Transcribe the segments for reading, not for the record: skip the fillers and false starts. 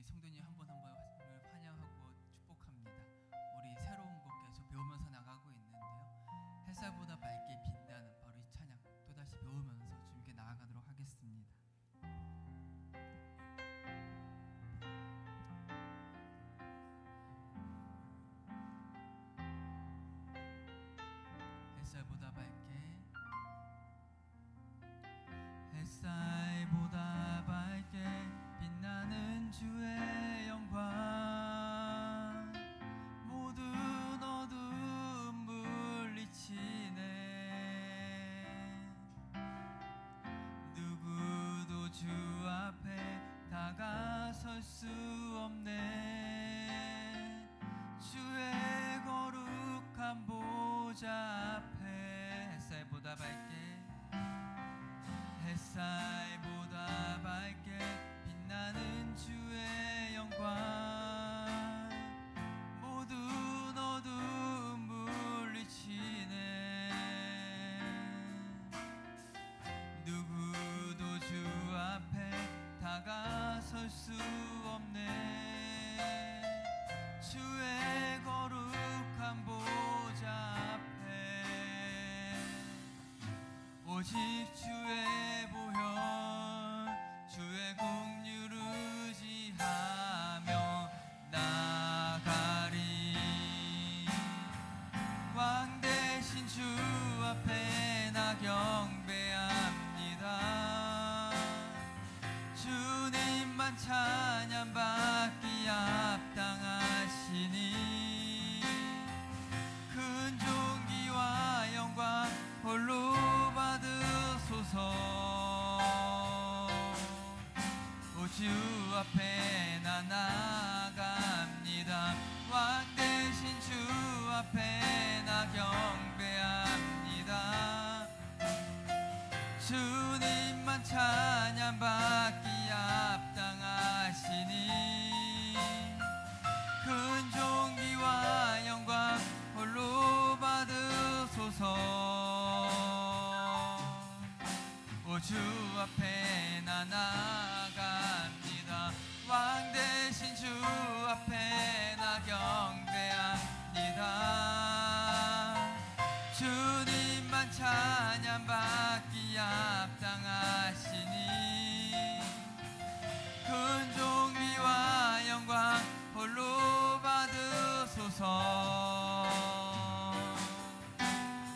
우리 성도님 한 분 한 분을 환영하고 축복합니다. 우리 새로운 곡 계속 배우면서 나가고 있는데요. 햇살보다 밝게 빛나는 바로 이 찬양 또다시 배우면서 주님께 나아가도록 하겠습니다. 햇살보다 밝게, 햇살보다 밝게 빛나는 주의 영광, 모든 어두움 물리치네. 누구도 주 앞에 다가설 수 없네. 주의 거룩한 보좌 앞에 햇살보다 밝게, 햇살보다 밝게 빛나는 주의 영광, 모든 어두움 물리치네. 누구도 주 앞에 다가설 수 없네. 주의 거룩한 보좌 앞에 오직 주의 보혈, 주의 공유를 의지하며 나가리. 왕 대신 주 앞에 나 경배합니다. 주님만 찬양받기 합당하시니 큰 존귀와 영광 홀로 받으소서. 오 주 앞에 나 나갑니다. 왕 대신 주 앞에 나 경배합니다. 주님만 찬양받기 합당하시니 큰 존귀와 영광 홀로 받으소서. 오 주 앞에 나 나갑니다. 왕 대신 주 앞에 나 경배합니다. 주님만 찬양받기 합당하시니 큰 존귀와 영광 홀로 받으소서.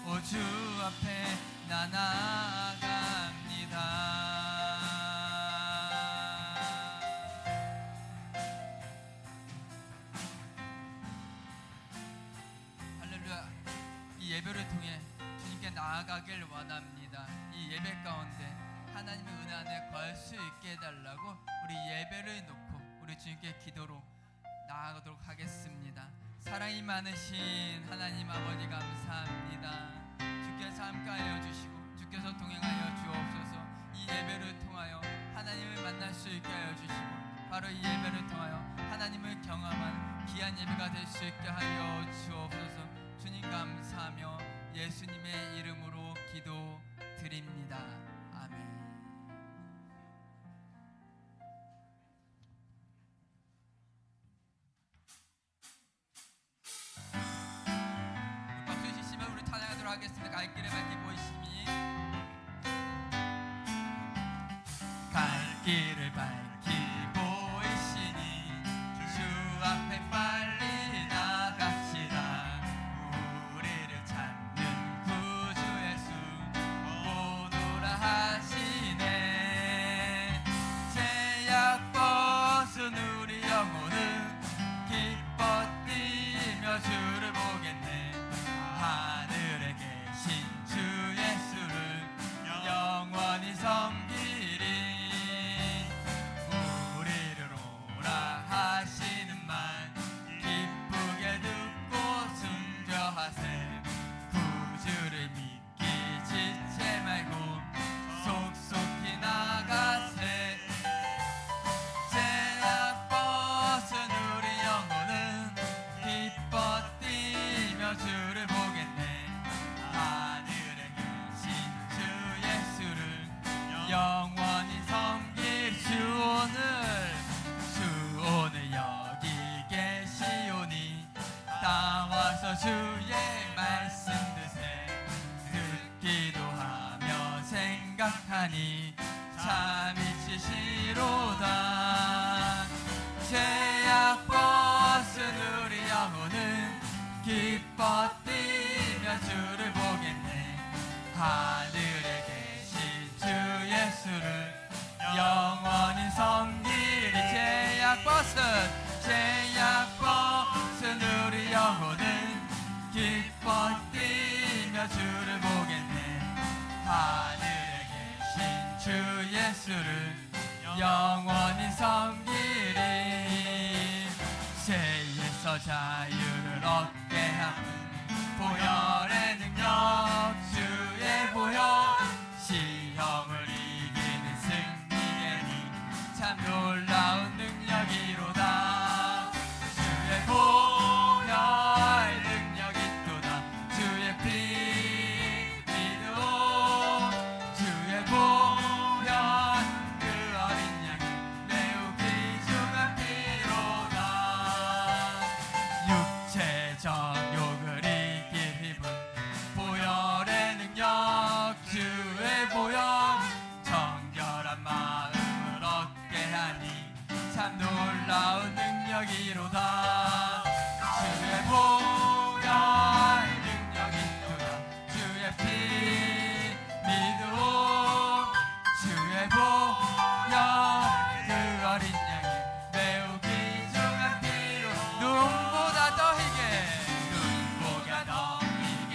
오 주 앞에 나 나갑니다. 할렐루야. 이 예배를 통해 주님께 나아가길 원합니다. 이 예배 가운데 하나님의 은혜 안에 거할 수 있게 해달라고 우리 예배를 놓고 우리 주님께 기도로 나아가도록 하겠습니다. 사랑이 많으신 하나님 아버지 감사합니다. 주께서 함께하여 주시고 주께서 동행하여 주옵소서. 이 예배를 통하여 하나님을 만날 수 있게 하여 주시고 바로 이 예배를 통하여 하나님을 경험하는 귀한 예배가 될 수 있게 하여 주옵소서. 주님 감사하며 예수님의 이름으로 기도드립니다. 아멘. 박수 주시면 우리 찬양하도록 하겠습니다. 갈 길을 밝게 보이시니 갈 길을 밝게 보이시니 주 앞에 빨리 나갑시다. 우리를 찾는 구주 예수 오노라 하시네. 제약 벗은 우리 영혼은 기뻐 뛰며 주를 보겠네. 하늘에 계신 주 예수를 영원히 섬기리. 성길이 제약벗은 우리 영혼은 기뻐 뛰며 주를 보겠네. 하늘에 계신 주 예수를 영원히 섬기리. 죄에서 자유를 얻게 하는 보혈의 능력, 주의 보혈, 시험을 이기는 승리에니 참 놀라운 능력이로다. 주의 보혈 능력이 또다. 주의 피 믿어. 주의 보혈 그 어린 양이 매우 귀중한 피로다. 육체적 욕을 이길 힘은 보혈의 능력, 주의 보혈, 정결한 마음을 얻게 하니 참 놀라운 능력이로다. 주의 보혈 능력이 또다. 주의 피 믿어. 주의 보혈 그 어린 양이 매우 귀중한 피로 눈보다 더 희게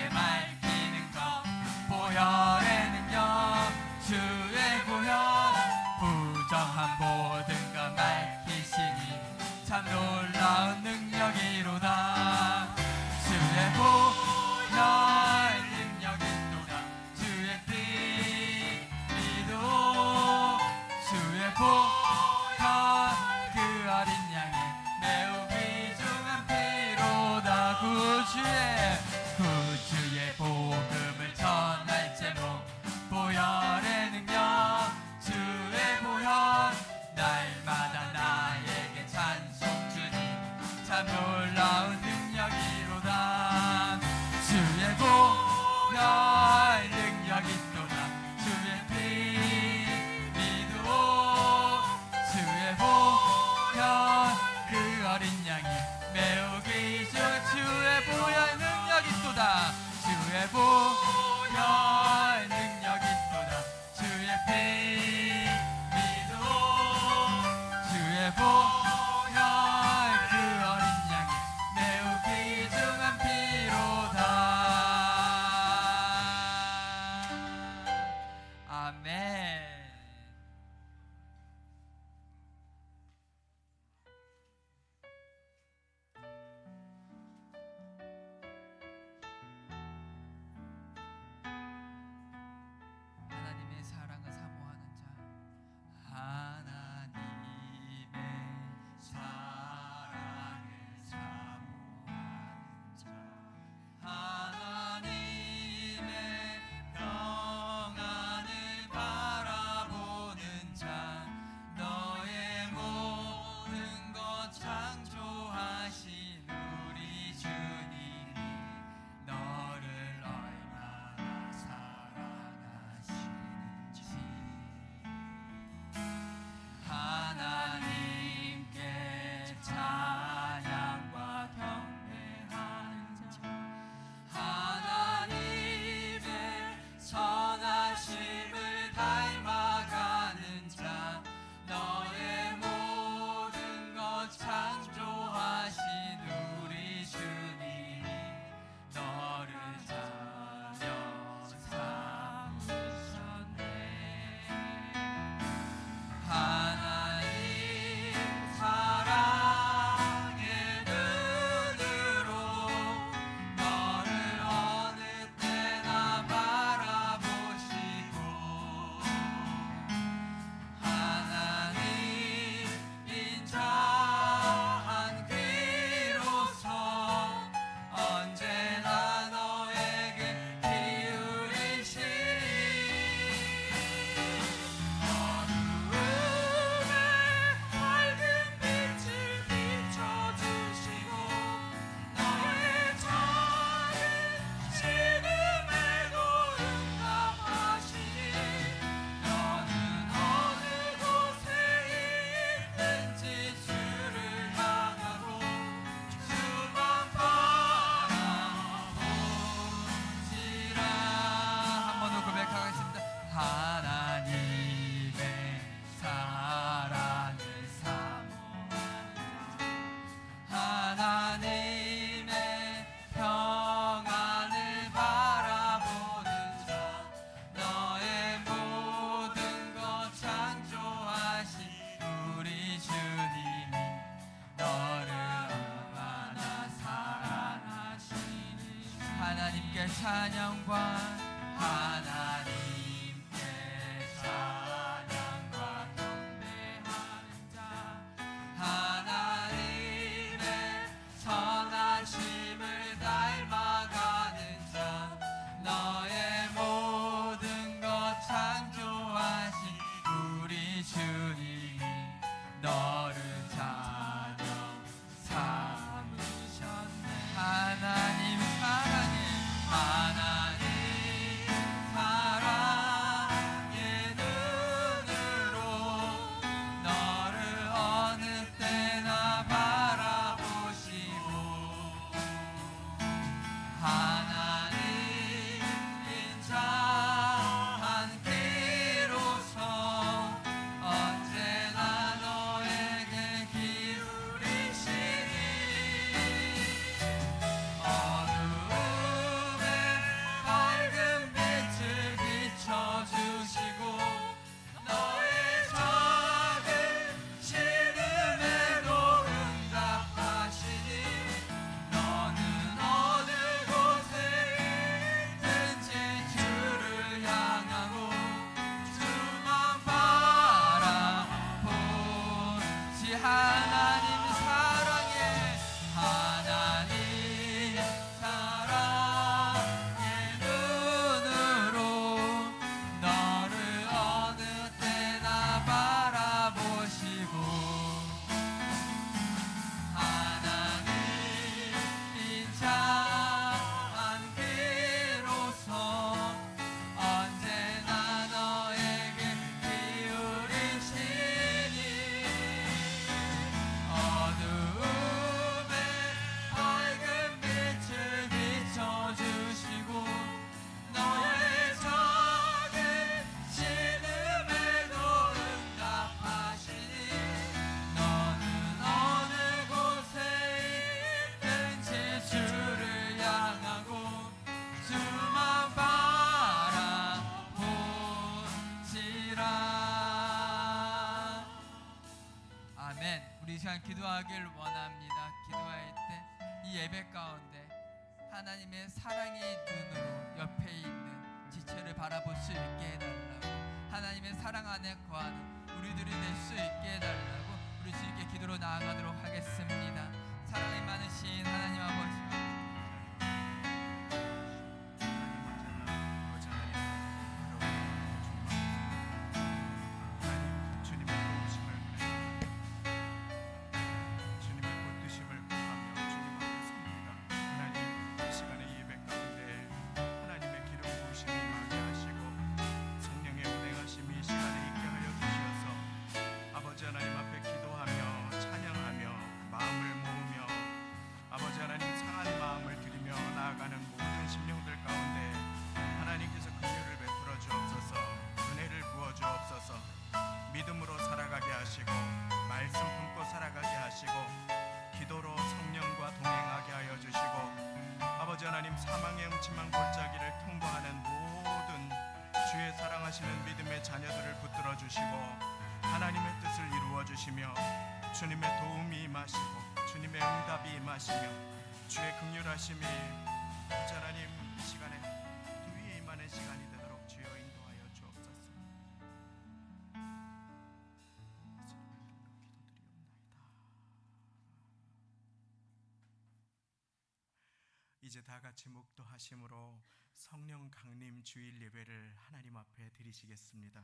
밝히는 것, 보혈의 능력, 주의 보혈, 부정한 모든 것 밝히시니 참 놀라운 능력이로다. 주의 보혈 능력이 또다. 주의 피 믿어. 주의 보혈 그 어린 양의 매우 귀중한 피로다. 구주의 복음을 전할 제목, 보혈의 능력, 주의 보혈, 날마다 나에게 찬송 주니 찬양과 하나님께 찬양과 경배하는 자 하나님의 선하심을 닮아가는 자 너의 모든 것 창조하신 우리 주님이 너를 자녀 삼으셨네. 하나님 사랑해 하나님 사랑의 눈으로 너를 어느 때나 바라보시고 하나님 인자한 귀로서 언제나 너에게 기울이시니 어두움에 밝은 빛을 비춰주시고 너의 작은 신음에도 응답하시니 너는 어느 곳에 있든지 주를 향하고 주만 바라보지 하나님 사랑해 하나님 사랑의 눈으로 너를 어느 때나 바라보시고 하나님 인자한 귀로서 언제나 너에게 기울이시니 어두움에 밝은 빛을 비춰주시고 너의 작은 신음에도 응답하시니 너는 어느 곳에 있든지 주를 향하고 주만 바라보지라. 아멘. 우리 이 시간 기도하길 원합니다. 기도할 때 이 예배 가운데 하나님의 사랑의 눈으로 옆에 있는 지체를 바라볼 수 있게 해달라고 하나님의 사랑 안에 거하는 우리들이 될 수 있게 해달라고 우리 주님께 기도로 나아가도록 하겠습니다. 사랑이 많으신 하나님 아버지 주님의 뜻임을 구하며 주님 앞에 섭니다. 하나님 이 시간의 예배 가운데 하나님의 기름 부으심이 임하게 하시고 성령의 운행하심이 이 시간에 있게 하여 주시어서 아버지 하나님 앞에 기도하며 찬양하며 마음을 모으며 아버지 하나님 상한 마음을 드리며 나아가는 모든 심령들 가운데 하나님께서 긍휼을 베풀어 주옵소서 은혜를 부어 주옵소서 믿음으로 살아가게 하시고 말씀 품고 살아가게 하시고 기도로 성령과 동행하게 하여 주시고 아버지 하나님 사망의 음침한 골짜기를 통과하는 모든 주의 사랑하시는 믿음의 자녀들을 붙들어 주시고 하나님의 뜻을 이루어 주시며 주님의 도움이 임하시고 주님의 응답이 임하시며 주의 긍휼하심이 아버지 하나님 이 시간에 두 위에 임하는 시간이 되도록 주여 인도하여 주옵소서. 이제 다 같이 묵도하심으로 성령 강림 주일 예배를 하나님 앞에 드리시겠습니다.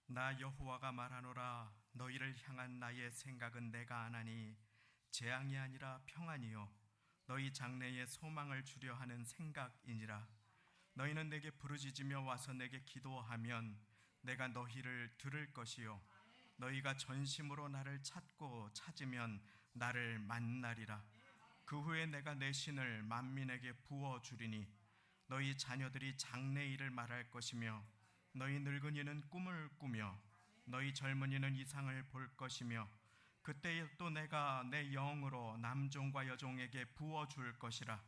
나 여호와가 말하노라. 너희를 향한 나의 생각은 내가 아나니 재앙이 아니라 평안이요 너희 장래에 소망을 주려 하는 생각이니라. 너희는 내게 부르짖으며 와서 내게 기도하면 내가 너희를 들을 것이요 너희가 전심으로 나를 찾고 찾으면 나를 만나리라. 그 후에 내가 내 신을 만민에게 부어주리니 너희 자녀들이 장래일을 말할 것이며 너희 늙은이는 꿈을 꾸며 너희 젊은이는 이상을 볼 것이며 그때 또 내가 내 영으로 남종과 여종에게 부어줄 것이라.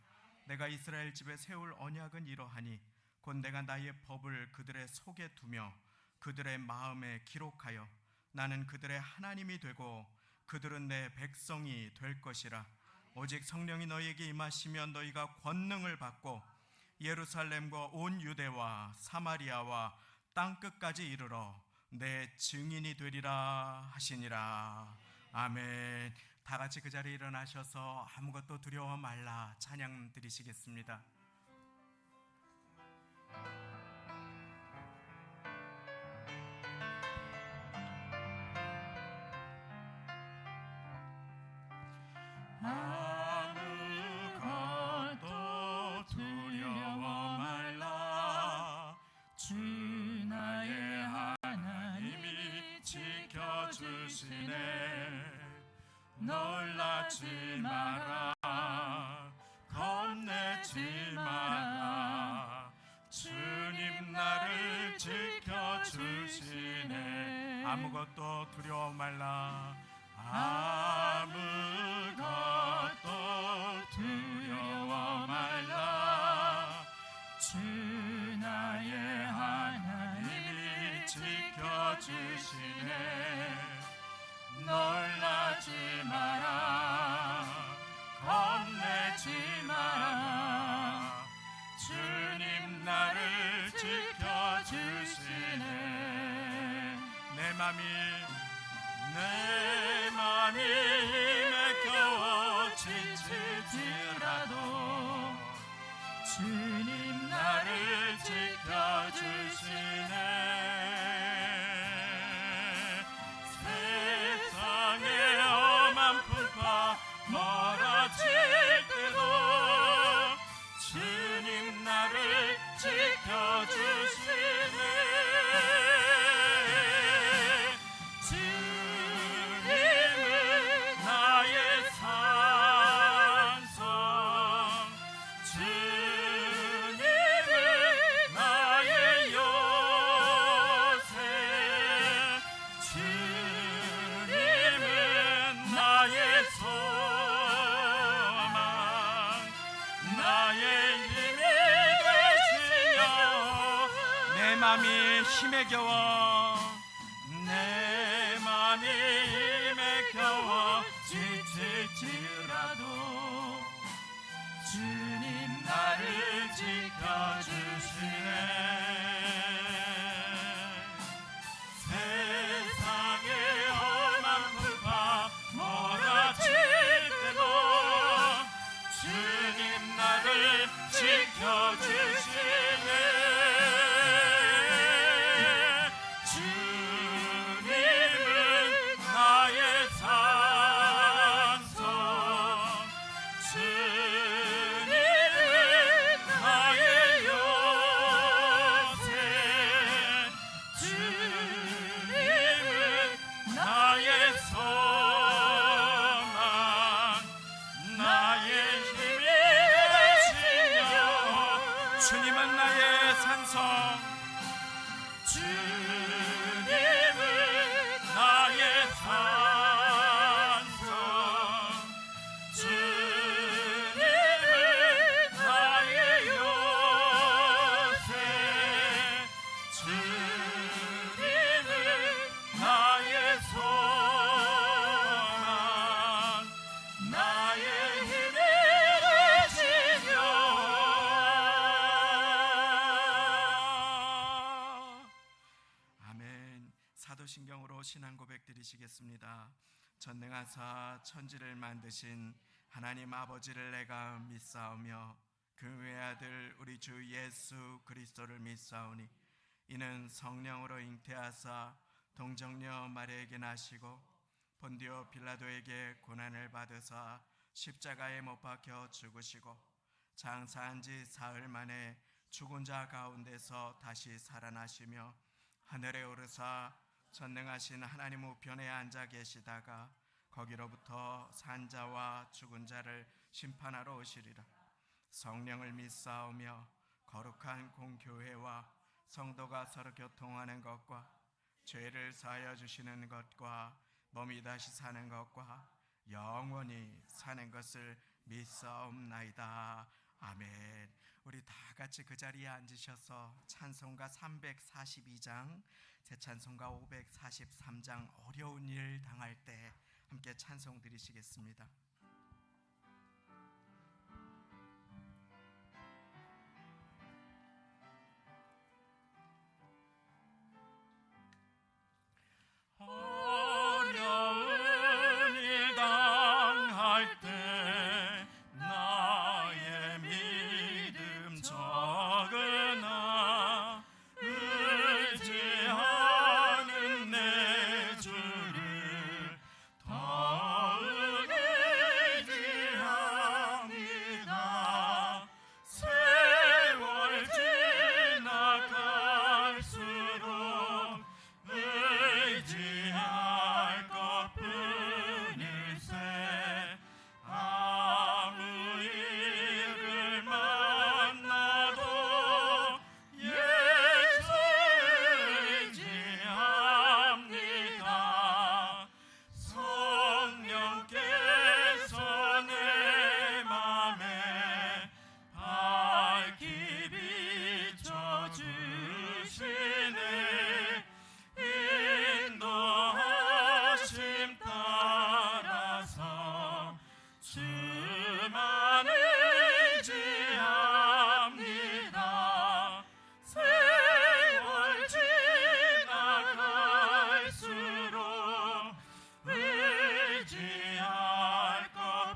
내가 이스라엘 집에 세울 언약은 이러하니 곧 내가 나의 법을 그들의 속에 두며 그들의 마음에 기록하여 나는 그들의 하나님이 되고 그들은 내 백성이 될 것이라. 오직 성령이 너희에게 임하시면 너희가 권능을 받고 예루살렘과 온 유대와 사마리아와 땅끝까지 이르러 내 증인이 되리라 하시니라. 아멘. 다 같이 그 자리에 일어나셔서 아무것도 두려워 말라 찬양 드리시겠습니다. 아무것도 두려워 말라. 주 나의 하나님이 지켜주시네. 놀라지 마라, 겁내지 마라. 주님 나를 지켜주시네. 아무것도 두려워 말라. 아무것도 두려워 말라. 주 나의 하나님이 지켜주시네. 놀라지 마라, 겁내지 마라. 주님 나를 지켜주시네. 내 맘이 힘에 겨워 지칠지라도 주님 나를 지켜주시네. 세상의 험한 풍파 멀어질 때도 주님 나를 지켜주시네. 맘이 힘에 겨워 내 맘이 힘에 겨워 지칠지라도 주님 나를 지켜주시네. 세상의 험한 풍파 몰아칠 때도 주님 나를 지켜주시네. 주님은 나의 산성, 주님은 나의 산성, 주님은 나의 요새, 주님은 나의 소망, 나의 힘이 되시며. 사도신경으로 신앙 고백 드리시겠습니다. 전능하사 천지를 만드신 하나님 아버지를 내가 믿사오며 그 외아들 우리 주 예수 그리스도를 믿사오니 이는 성령으로 잉태하사 동정녀 마리아에게 나시고 본디오 빌라도에게 고난을 받으사 십자가에 못 박혀 죽으시고 장사한 지 사흘 만에 죽은 자 가운데서 다시 살아나시며 하늘에 오르사 전능하신 하나님 우편에 앉아 계시다가 거기로부터 산자와 죽은 자를 심판하러 오시리라. 성령을 믿사오며 거룩한 공교회와 성도가 서로 교통하는 것과 죄를 사하여 주시는 것과 몸이 다시 사는 것과 영원히 사는 것을 믿사옵나이다. 아멘. 우리 다 같이 그 자리에 앉으셔서 찬송가 342장, 새 찬송가 543장 어려운 일 당할 때 함께 찬송 드리시겠습니다. 어려운 일 당할 때 나의 믿음 적으나 의지하는 내 주를 더욱 의지합니다. 세월 지나갈수록 의지할 것뿐일세. 아무 일을 만나도 예수 의지합니다. 성령께서 내 맘에 밝히 비춰주시네. 인도하심 따라서 주만 의지합니다. 세월 지나갈수록 의지할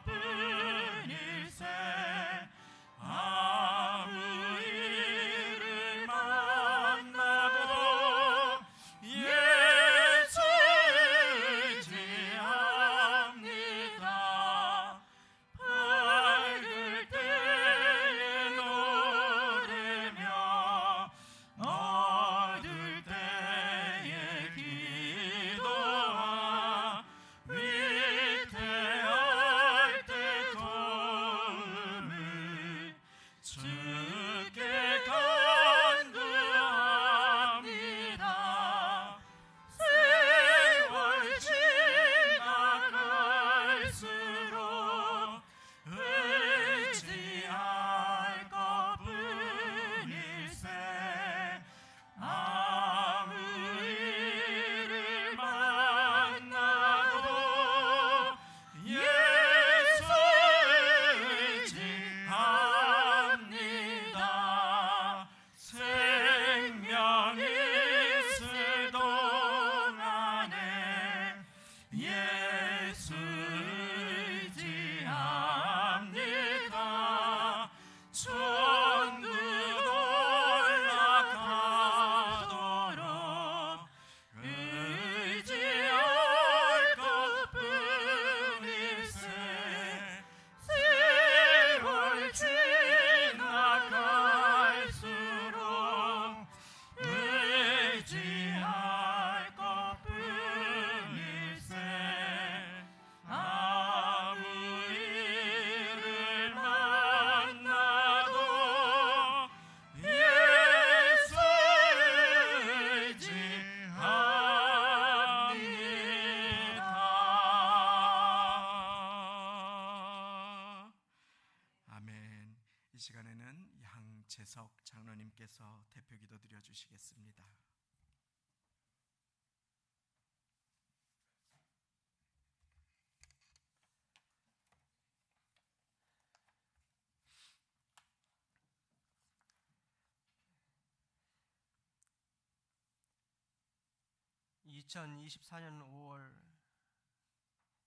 것뿐일세. 아무 일을 만나도 예수 의지합니다. 밝을 때에 노래며 어두울 때에 기도하. 위태할 때 도움을 주께 간구합니다. 세월 지나갈수록 의지할 것뿐일세. 아무 일을 만나도 예수 의지합니다. 생명이 있을 동안에 예수 의지합니다. 천국 올라가도록 의지할 것뿐일세. 세월 지나갈수록 의지할 것뿐일세. 아무 일을 만나도 예수 의지합니다. 아멘. 이 시간에는 양재석 장로님께서 대표기도 드려주시겠습니다. (2024년 5월)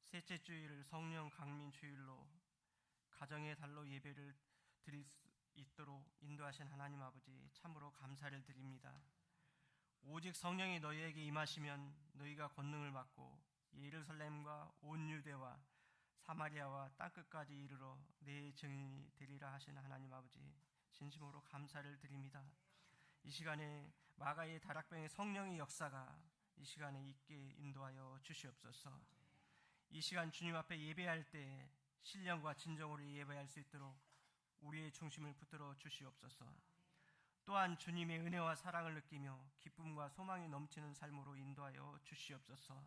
셋째 주일 성령 강민 주일로 가정의 달로 예배를 드릴 수 있도록 인도하신 하나님 아버지 참으로 감사를 드립니다. 오직 성령이 너희에게 임하시면 너희가 권능을 받고 예루살렘과 온 유대와 사마리아와 땅끝까지 이르러 내 증인이 되리라 하신 하나님 아버지 진심으로 감사를 드립니다. 이 시간에 마가의 다락방의 성령의 역사가 이 시간에 있게 인도하여 주시옵소서. 이 시간 주님 앞에 예배할 때 신령과 진정으로 예배할 수 있도록 우리의 중심을 붙들어 주시옵소서. 또한 주님의 은혜와 사랑을 느끼며 기쁨과 소망이 넘치는 삶으로 인도하여 주시옵소서.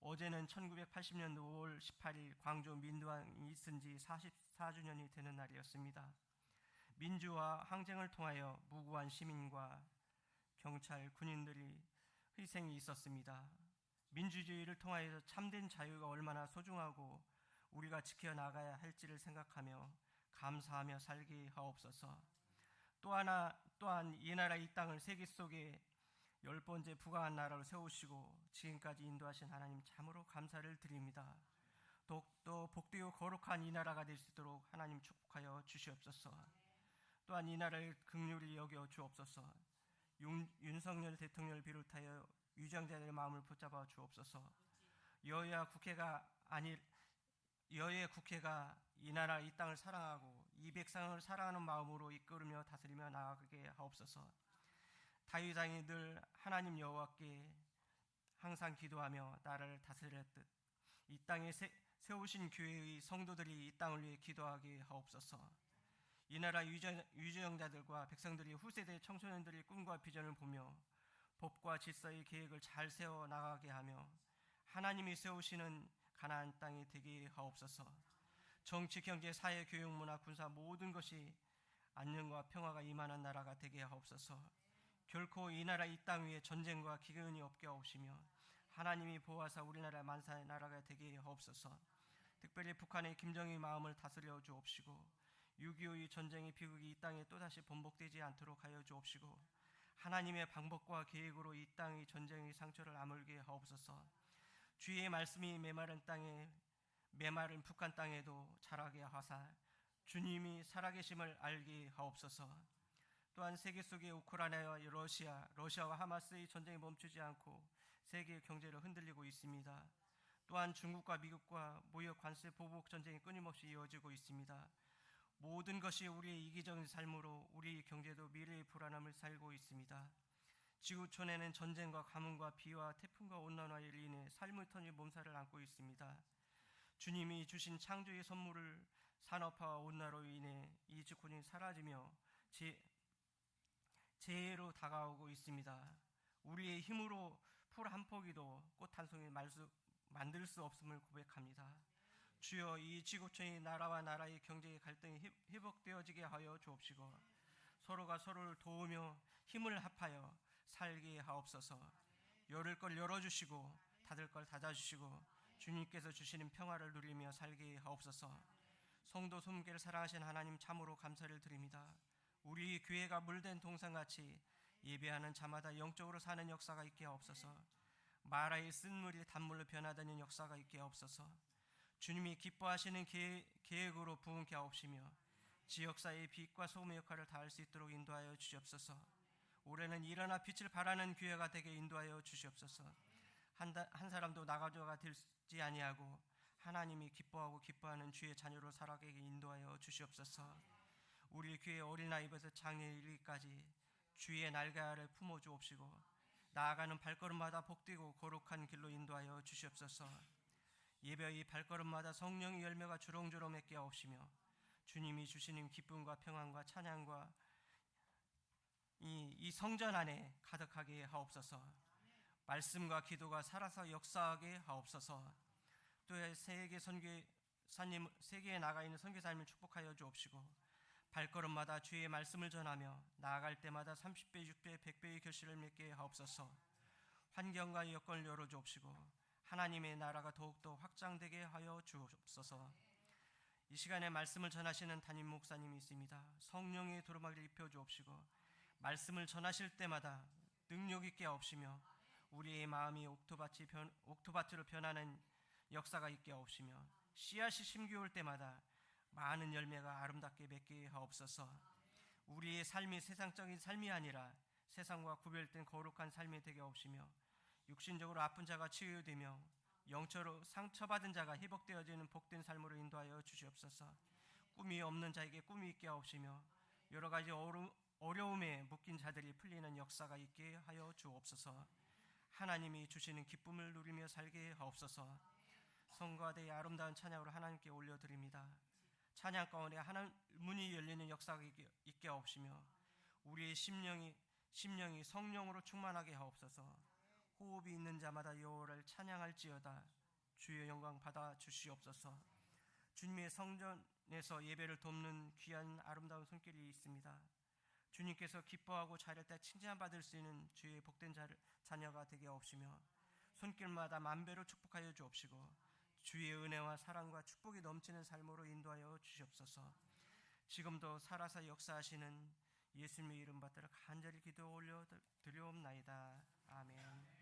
어제는 1980년도 5월 18일 광주 민주항이 있은 지 44주년이 되는 날이었습니다. 민주화 항쟁을 통하여 무고한 시민과 경찰, 군인들이 희생이 있었습니다. 민주주의를 통하여 참된 자유가 얼마나 소중하고 우리가 지켜나가야 할지를 생각하며 감사하며 살게 하옵소서. 또한 이 나라 이 땅을 세계 속에 10번째 부강한 나라로 세우시고 지금까지 인도하신 하나님 참으로 감사를 드립니다. 또 복되고 거룩한 이 나라가 될 수 있도록 하나님 축복하여 주시옵소서. 또한 이 나라를 긍휼히 여겨 주옵소서. 윤석열 대통령을 비롯하여 유정자들의 마음을 붙잡아 주옵소서. 여야 국회가 이 나라 이 땅을 사랑하고 이 백성을 사랑하는 마음으로 이끌으며 다스리며 나아가게 하옵소서. 다윗 왕이 늘 하나님 여호와께 항상 기도하며 나라를 다스렸듯 이 땅에 세우신 교회의 성도들이 이 땅을 위해 기도하게 하옵소서. 이 나라 유정자들과 백성들이 후세대 청소년들의 꿈과 비전을 보며 법과 질서의 계획을 잘 세워 나가게 하며 하나님이 세우시는 가나안 땅이 되게 하옵소서. 정치, 경제, 사회, 교육, 문화, 군사 모든 것이 안녕과 평화가 임하는 나라가 되게 하옵소서. 결코 이 나라 이 땅 위에 전쟁과 기근이 없게 하옵시며 하나님이 보호하사 우리나라 만사의 나라가 되게 하옵소서. 특별히 북한의 김정의 마음을 다스려 주옵시고 6.25의 전쟁의 비극이 이 땅에 또다시 번복되지 않도록 하여 주옵시고 하나님의 방법과 계획으로 이 땅의 전쟁의 상처를 아물게 하옵소서. 주의 말씀이 메마른 북한 땅에도 자라게 하사 주님이 살아계심을 알게 하옵소서. 또한 세계 속에 우크라이나와 러시아와 하마스의 전쟁이 멈추지 않고 세계 경제를 흔들리고 있습니다. 또한 중국과 미국과 무역 관세 보복 전쟁이 끊임없이 이어지고 있습니다. 모든 것이 우리의 이기적인 삶으로 우리 경제도 미래의 불안함을 살고 있습니다. 지구촌에는 전쟁과 가뭄과 비와 태풍과 온난화로 인해 삶의 터진 몸살을 안고 있습니다. 주님이 주신 창조의 선물을 산업화와 온난화로 인해 이 지구촌이 사라지며 재해로 다가오고 있습니다. 우리의 힘으로 풀 한 포기도 꽃 한 송이 만들 수 없음을 고백합니다. 주여, 이 지구촌의 나라와 나라의 경제의 갈등이 회복되어지게 하여 주옵시고 서로가 서로를 도우며 힘을 합하여 살게 하옵소서. 열을 걸 열어주시고 닫을 걸 닫아주시고 주님께서 주시는 평화를 누리며 살게 하옵소서. 성도 손길을 사랑하신 하나님 참으로 감사를 드립니다. 우리 교회가 물된 동산같이 예배하는 자마다 영적으로 사는 역사가 있게 하옵소서. 마라의 쓴물이 단물로 변화되는 역사가 있게 하옵소서. 주님이 기뻐하시는 계획으로 부흥케 하옵시며 지역사회의 빛과 소금의 역할을 다할 수 있도록 인도하여 주시옵소서. 올해는 일어나 빛을 발하는 교회가 되게 인도하여 주시옵소서. 한 사람도 나가져가 되지 아니하고 하나님이 기뻐하는 주의 자녀로 살아가게 인도하여 주시옵소서. 우리 교회 어린아이부터 장년에 이르기까지 주의 날개 아래 품어주옵시고 나아가는 발걸음마다 복되고 거룩한 길로 인도하여 주시옵소서. 예배의 발걸음마다 성령의 열매가 주렁주렁 맺게 하옵시며 주님이 주시는 기쁨과 평안과 찬양과 이 성전 안에 가득하게 하옵소서. 말씀과 기도가 살아서 역사하게 하옵소서. 또 세계에 나가 있는 선교사님을 축복하여 주옵시고 발걸음마다 주의 말씀을 전하며 나아갈 때마다 30배, 60배, 100배의 결실을 맺게 하옵소서. 환경과 여건을 열어주옵시고 하나님의 나라가 더욱더 확장되게 하여 주옵소서. 이 시간에 말씀을 전하시는 담임 목사님이 있습니다. 성령의 두루마기를 입혀주옵시고 말씀을 전하실 때마다 능력 있게 하옵시며 우리의 마음이 옥토밭으로 변하는 역사가 있게 하옵시며 씨앗이 심겨올 때마다 많은 열매가 아름답게 맺게 하옵소서. 우리의 삶이 세상적인 삶이 아니라 세상과 구별된 거룩한 삶이 되게 하옵시며 육신적으로 아픈 자가 치유되며 영적으로 상처받은 자가 회복되어지는 복된 삶으로 인도하여 주시옵소서. 꿈이 없는 자에게 꿈이 있게 하옵시며 여러 가지 어려움에 묶인 자들이 풀리는 역사가 있게 하여 주옵소서. 하나님이 주시는 기쁨을 누리며 살게 하옵소서. 성과 대의 아름다운 찬양으로 하나님께 올려드립니다. 찬양 가운데 하나님 문이 열리는 역사가 있게 하옵시며 우리의 심령이 성령으로 충만하게 하옵소서. 호흡이 있는 자마다 여호와를 찬양할지어다. 주의 영광 받아 주시옵소서. 주님의 성전에서 예배를 돕는 귀한 아름다운 손길이 있습니다. 주님께서 기뻐하고 잘할 때 칭찬받을 수 있는 주의 복된 자녀가 되게 하옵시며 손길마다 만배로 축복하여 주옵시고 주의 은혜와 사랑과 축복이 넘치는 삶으로 인도하여 주시옵소서. 지금도 살아서 역사하시는 예수님의 이름 받들어 간절히 기도 올려 드리옵나이다. 아멘.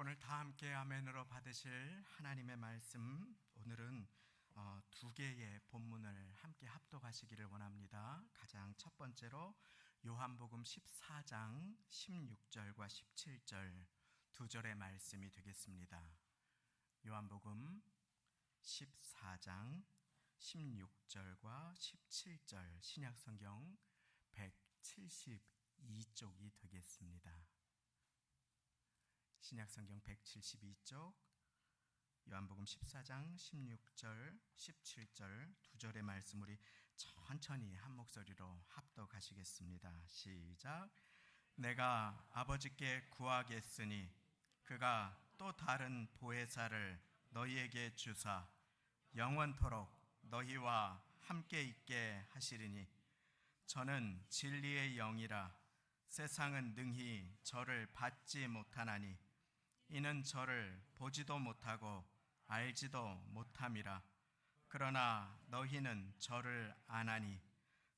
오늘 다 함께 아멘으로 받으실 하나님의 말씀, 오늘은 두 개의 본문을 함께 합독하시기를 원합니다. 가장 첫 번째로 요한복음 14장 16절과 17절 두 절의 말씀이 되겠습니다. 요한복음 14장 16절과 17절 신약성경 172쪽이 되겠습니다. 신약성경 172쪽 요한복음 14장 16절 17절 두 절의 말씀 우리 천천히 한 목소리로 합독하시겠습니다. 시작. 내가 아버지께 구하겠으니 그가 또 다른 보혜사를 너희에게 주사 영원토록 너희와 함께 있게 하시리니 저는 진리의 영이라 세상은 능히 저를 받지 못하나니 이는 저를 보지도 못하고 알지도 못함이라. 그러나 너희는 저를 아나니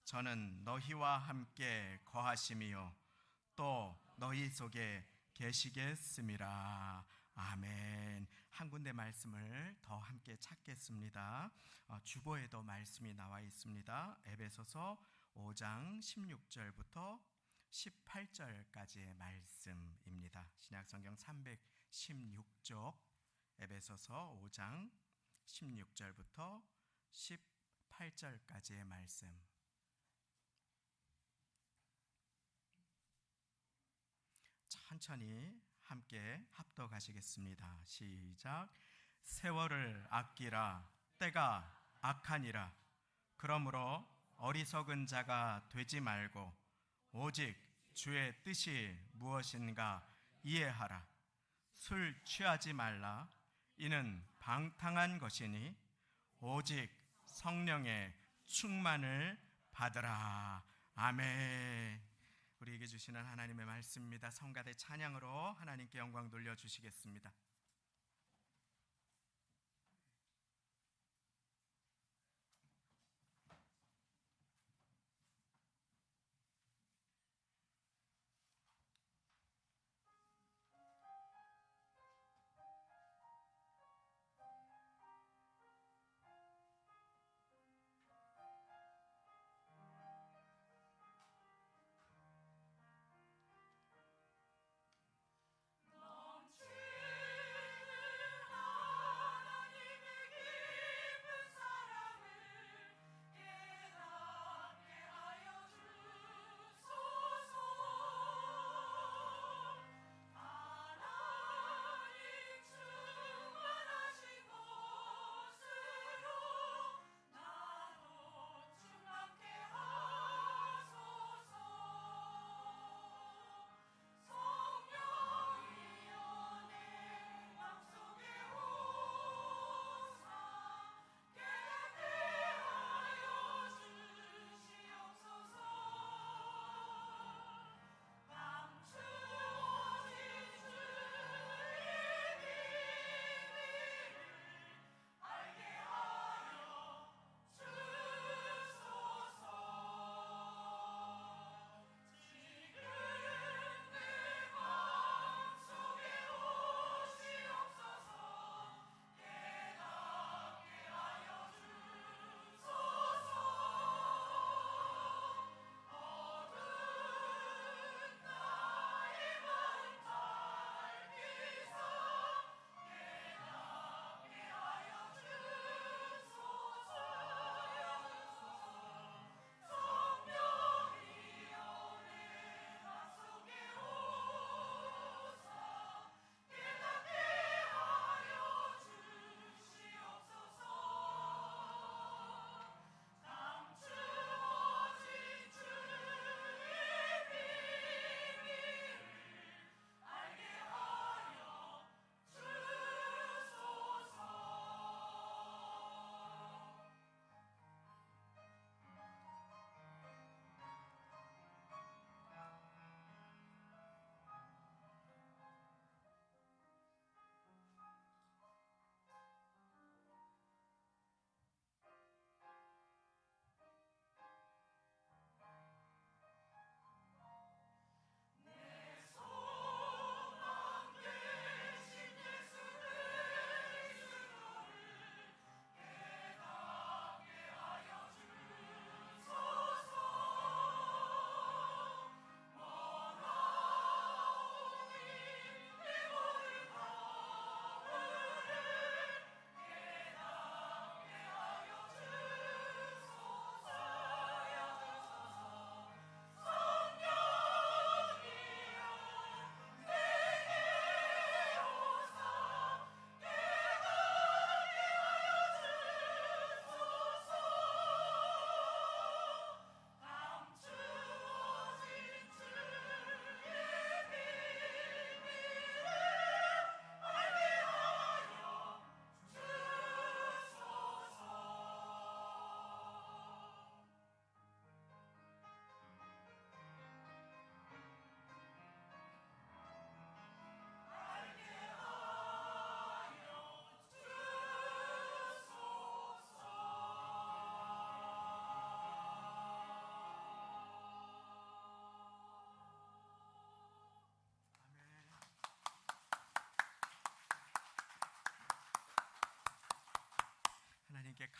저는 너희와 함께 거하심이요 또 너희 속에 계시겠음이라. 아멘. 한 군데 말씀을 더 함께 찾겠습니다. 주보에도 말씀이 나와 있습니다. 에베소서 5장 16절부터 18절까지의 말씀입니다. 신약성경 316쪽 에베소서 5장 16절부터 18절까지의 말씀. 천천히 함께 합독하시겠습니다. 시작. 세월을 아끼라 때가 악하니라. 그러므로 어리석은 자가 되지 말고 오직 주의 뜻이 무엇인가 이해하라. 술 취하지 말라. 이는 방탕한 것이니 오직 성령의 충만을 받으라. 아멘. 우리에게 주시는 하나님의 말씀입니다. 성가대 찬양으로 하나님께 영광 돌려주시겠습니다. 넘치는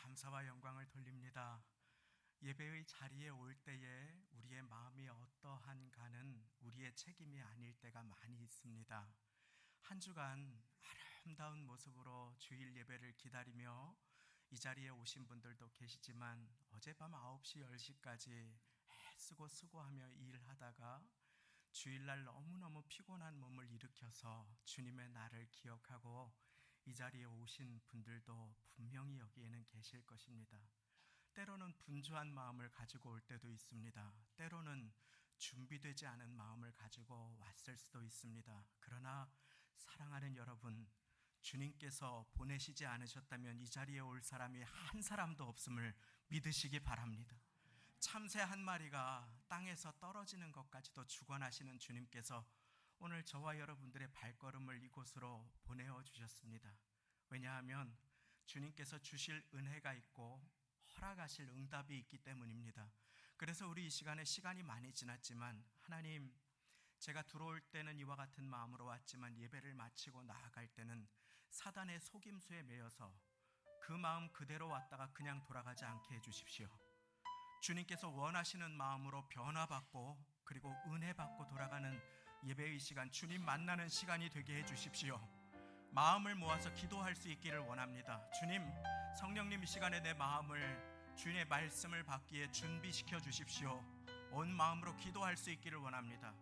감사와 영광을 돌립니다. 예배의 자리에 올 때에 우리의 마음이 어떠한가는 우리의 책임이 아닐 때가 많이 있습니다. 한 주간 아름다운 모습으로 주일 예배를 기다리며 이 자리에 오신 분들도 계시지만 어젯밤 9시, 10시까지 애쓰고 수고하며 일하다가 주일날 너무너무 피곤한 몸을 일으켜서 주님의 날을 기억하고 이 자리에 오신 분들도 분명히 여기에는 계실 것입니다. 때로는 분주한 마음을 가지고 올 때도 있습니다. 때로는 준비되지 않은 마음을 가지고 왔을 수도 있습니다. 그러나 사랑하는 여러분, 주님께서 보내시지 않으셨다면 이 자리에 올 사람이 한 사람도 없음을 믿으시기 바랍니다. 참새 한 마리가 땅에서 떨어지는 것까지도 주관하시는 주님께서 오늘 저와 여러분들의 발걸음을 이곳으로 보내어 주셨습니다. 왜냐하면 주님께서 주실 은혜가 있고 허락하실 응답이 있기 때문입니다. 그래서 우리 이 시간에 시간이 많이 지났지만 하나님, 제가 들어올 때는 이와 같은 마음으로 왔지만 예배를 마치고 나아갈 때는 사단의 속임수에 매여서 그 마음 그대로 왔다가 그냥 돌아가지 않게 해주십시오. 주님께서 원하시는 마음으로 변화받고 그리고 은혜받고 돌아가는 예배의 시간, 주님 만나는 시간이 되게 해주십시오. 마음을 모아서 기도할 수 있기를 원합니다. 주님, 성령님 이 시간에 내 마음을 주님의 말씀을 받기에 준비시켜 주십시오. 온 마음으로 기도할 수 있기를 원합니다.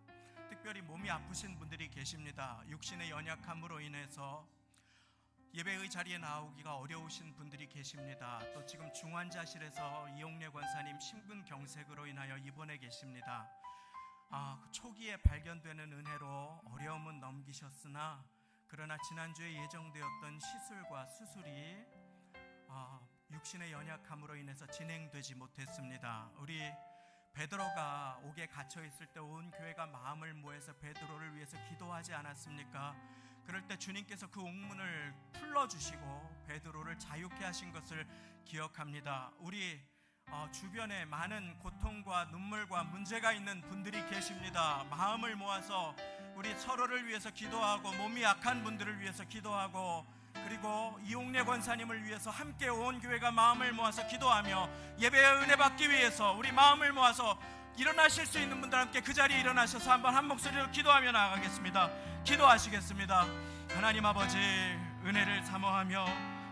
특별히 몸이 아프신 분들이 계십니다. 육신의 연약함으로 인해서 예배의 자리에 나오기가 어려우신 분들이 계십니다. 또 지금 중환자실에서 이용래 권사님 심근경색으로 인하여 입원해 계십니다. 초기에 발견되는 은혜로 어려움은 넘기셨으나 그러나 지난주에 예정되었던 시술과 수술이 육신의 연약함으로 인해서 진행되지 못했습니다. 우리 베드로가 옥에 갇혀 있을 때 온 교회가 마음을 모아서 베드로를 위해서 기도하지 않았습니까? 그럴 때 주님께서 그 옥문을 풀어주시고 베드로를 자유케 하신 것을 기억합니다. 우리 주변에 많은 고통과 눈물과 문제가 있는 분들이 계십니다. 마음을 모아서 우리 서로를 위해서 기도하고 몸이 약한 분들을 위해서 기도하고 그리고 이용래 권사님을 위해서 함께 온 교회가 마음을 모아서 기도하며 예배의 은혜 받기 위해서 우리 마음을 모아서 일어나실 수 있는 분들 함께 그 자리에 일어나셔서 한번 한 목소리로 기도하며 나아가겠습니다. 기도하시겠습니다. 하나님 아버지, 은혜를 사모하며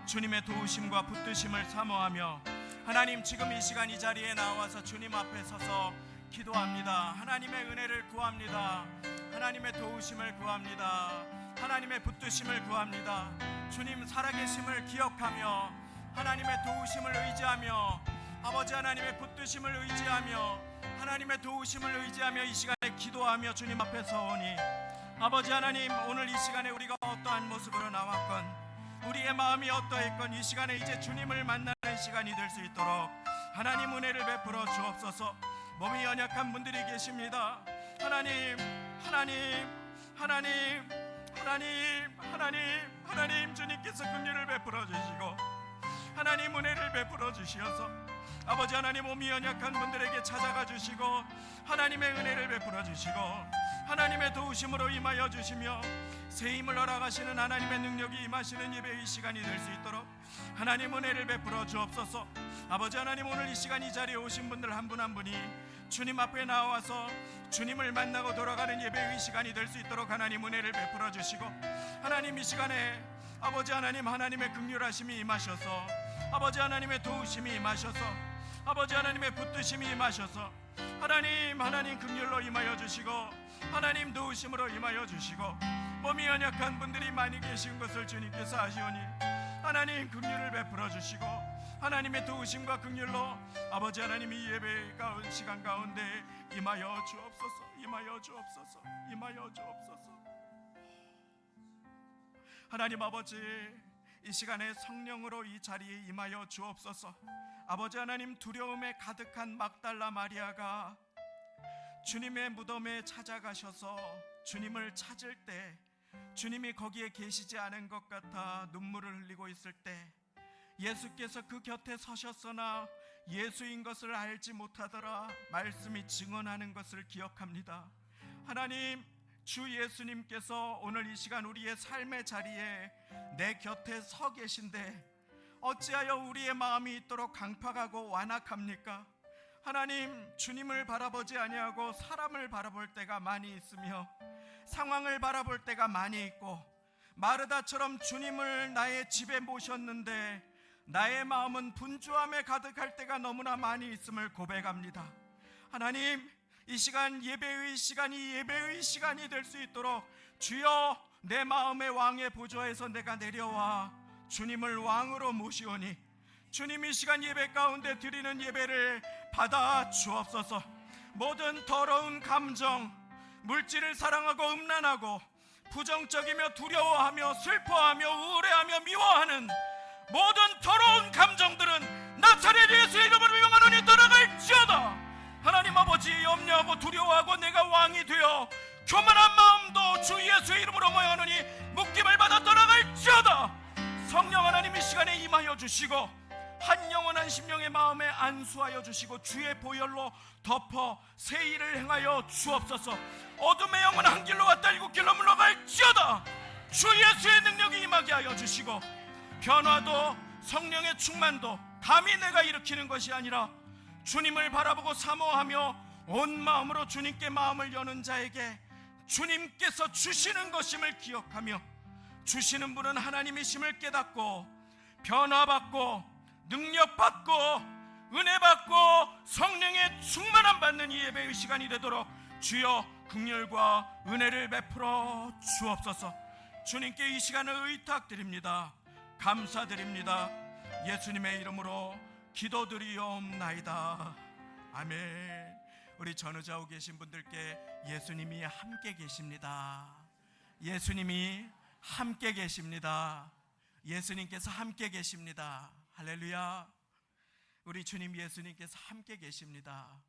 주님의 도우심과 붙드심을 사모하며 하나님, 지금 이 시간 이 자리에 나와서 주님 앞에 서서 기도합니다. 하나님의 은혜를 구합니다. 하나님의 도우심을 구합니다. 하나님의 붙드심을 구합니다. 주님 살아계심을 기억하며 하나님의 도우심을 의지하며 아버지 하나님의 붙드심을 의지하며 하나님의 도우심을 의지하며 이 시간에 기도하며 주님 앞에 서오니 아버지 하나님, 오늘 이 시간에 우리가 어떠한 모습으로 나왔건 우리의 마음이 어떠했건 이 시간에 이제 주님을 만나는 시간이 될 수 있도록 하나님 은혜를 베풀어 주옵소서. 몸이 연약한 분들이 계십니다. 하나님, 하나님, 하나님, 하나님, 하나님, 하나님, 주님께서 긍휼을 베풀어 주시고 하나님 은혜를 베풀어 주시어서 아버지 하나님, 몸이 연약한 분들에게 찾아가 주시고 하나님의 은혜를 베풀어 주시고 하나님의 도우심으로 임하여 주시며 새 힘을 허락하시는 하나님의 능력이 임하시는 예배의 시간이 될 수 있도록 하나님 은혜를 베풀어 주옵소서. 아버지 하나님, 오늘 이 시간 이 자리에 오신 분들 한 분 한 분이 주님 앞에 나와서 주님을 만나고 돌아가는 예배의 시간이 될 수 있도록 하나님 은혜를 베풀어 주시고 하나님, 이 시간에 아버지 하나님, 하나님의 긍휼하심이 임하셔서 아버지 하나님의 도우심이 임하셔서 아버지 하나님의 붙드심이 임하셔서 하나님, 하나님 긍휼로 임하여 주시고 하나님 도우심으로 임하여 주시고 몸이 연약한 분들이 많이 계신 것을 주님께서 아시오니 하나님 긍휼을 베풀어 주시고 하나님의 도우심과 긍휼로 아버지 하나님, 이 예배 가운 시간 가운데 임하여 주옵소서. 임하여 주옵소서. 임하여 주옵소서. 하나님 아버지, 이 시간에 성령으로 이 자리에 임하여 주옵소서. 아버지 하나님, 두려움에 가득한 막달라 마리아가 주님의 무덤에 찾아가셔서 주님을 찾을 때 주님이 거기에 계시지 않은 것 같아 눈물을 흘리고 있을 때 예수께서 그 곁에 서셨으나 예수인 것을 알지 못하더라 말씀이 증언하는 것을 기억합니다. 하나님, 주 예수님께서 오늘 이 시간 우리의 삶의 자리에 내 곁에 서 계신데 어찌하여 우리의 마음이 이토록 강팍하고 완악합니까? 하나님, 주님을 바라보지 아니하고 사람을 바라볼 때가 많이 있으며 상황을 바라볼 때가 많이 있고, 마르다처럼 주님을 나의 집에 모셨는데 나의 마음은 분주함에 가득할 때가 너무나 많이 있음을 고백합니다. 하나님, 이 시간 예배의 시간이 예배의 시간이 될 수 있도록 주여, 내 마음의 왕의 보좌에서 내가 내려와 주님을 왕으로 모시오니 주님, 이 시간 예배 가운데 드리는 예배를 받아 주옵소서. 모든 더러운 감정, 물질을 사랑하고 음란하고 부정적이며 두려워하며 슬퍼하며 우울해하며 미워하는 모든 더러운 감정들은 나사렛 예수의 이름으로 명하노니 떠나갈지어다. 하나님 아버지, 염려하고 두려워하고 내가 왕이 되어 교만한 마음도 주 예수의 이름으로 모여하노니 묶임을 받아 떠나갈지어다. 성령 하나님, 이 시간에 임하여 주시고 한 영혼한 심령의 마음에 안수하여 주시고 주의 보혈로 덮어 새 일을 행하여 주옵소서. 어둠의 영혼 한 길로 왔다 일곱 길로 물러갈지어다. 주 예수의 능력이 임하게 하여 주시고, 변화도 성령의 충만도 감히 내가 일으키는 것이 아니라 주님을 바라보고 사모하며 온 마음으로 주님께 마음을 여는 자에게 주님께서 주시는 것임을 기억하며, 주시는 분은 하나님이심을 깨닫고 변화받고 능력받고 은혜받고 성령의 충만함 받는 이 예배의 시간이 되도록 주여 긍휼과 은혜를 베풀어 주옵소서. 주님께 이 시간을 의탁드립니다. 감사드립니다. 예수님의 이름으로 기도드리옵나이다. 아멘. 우리 전우좌우 계신 분들께 예수님이 함께 계십니다. 예수님이 함께 계십니다. 예수님께서 함께 계십니다. 할렐루야. 우리 주님 예수님께서 함께 계십니다.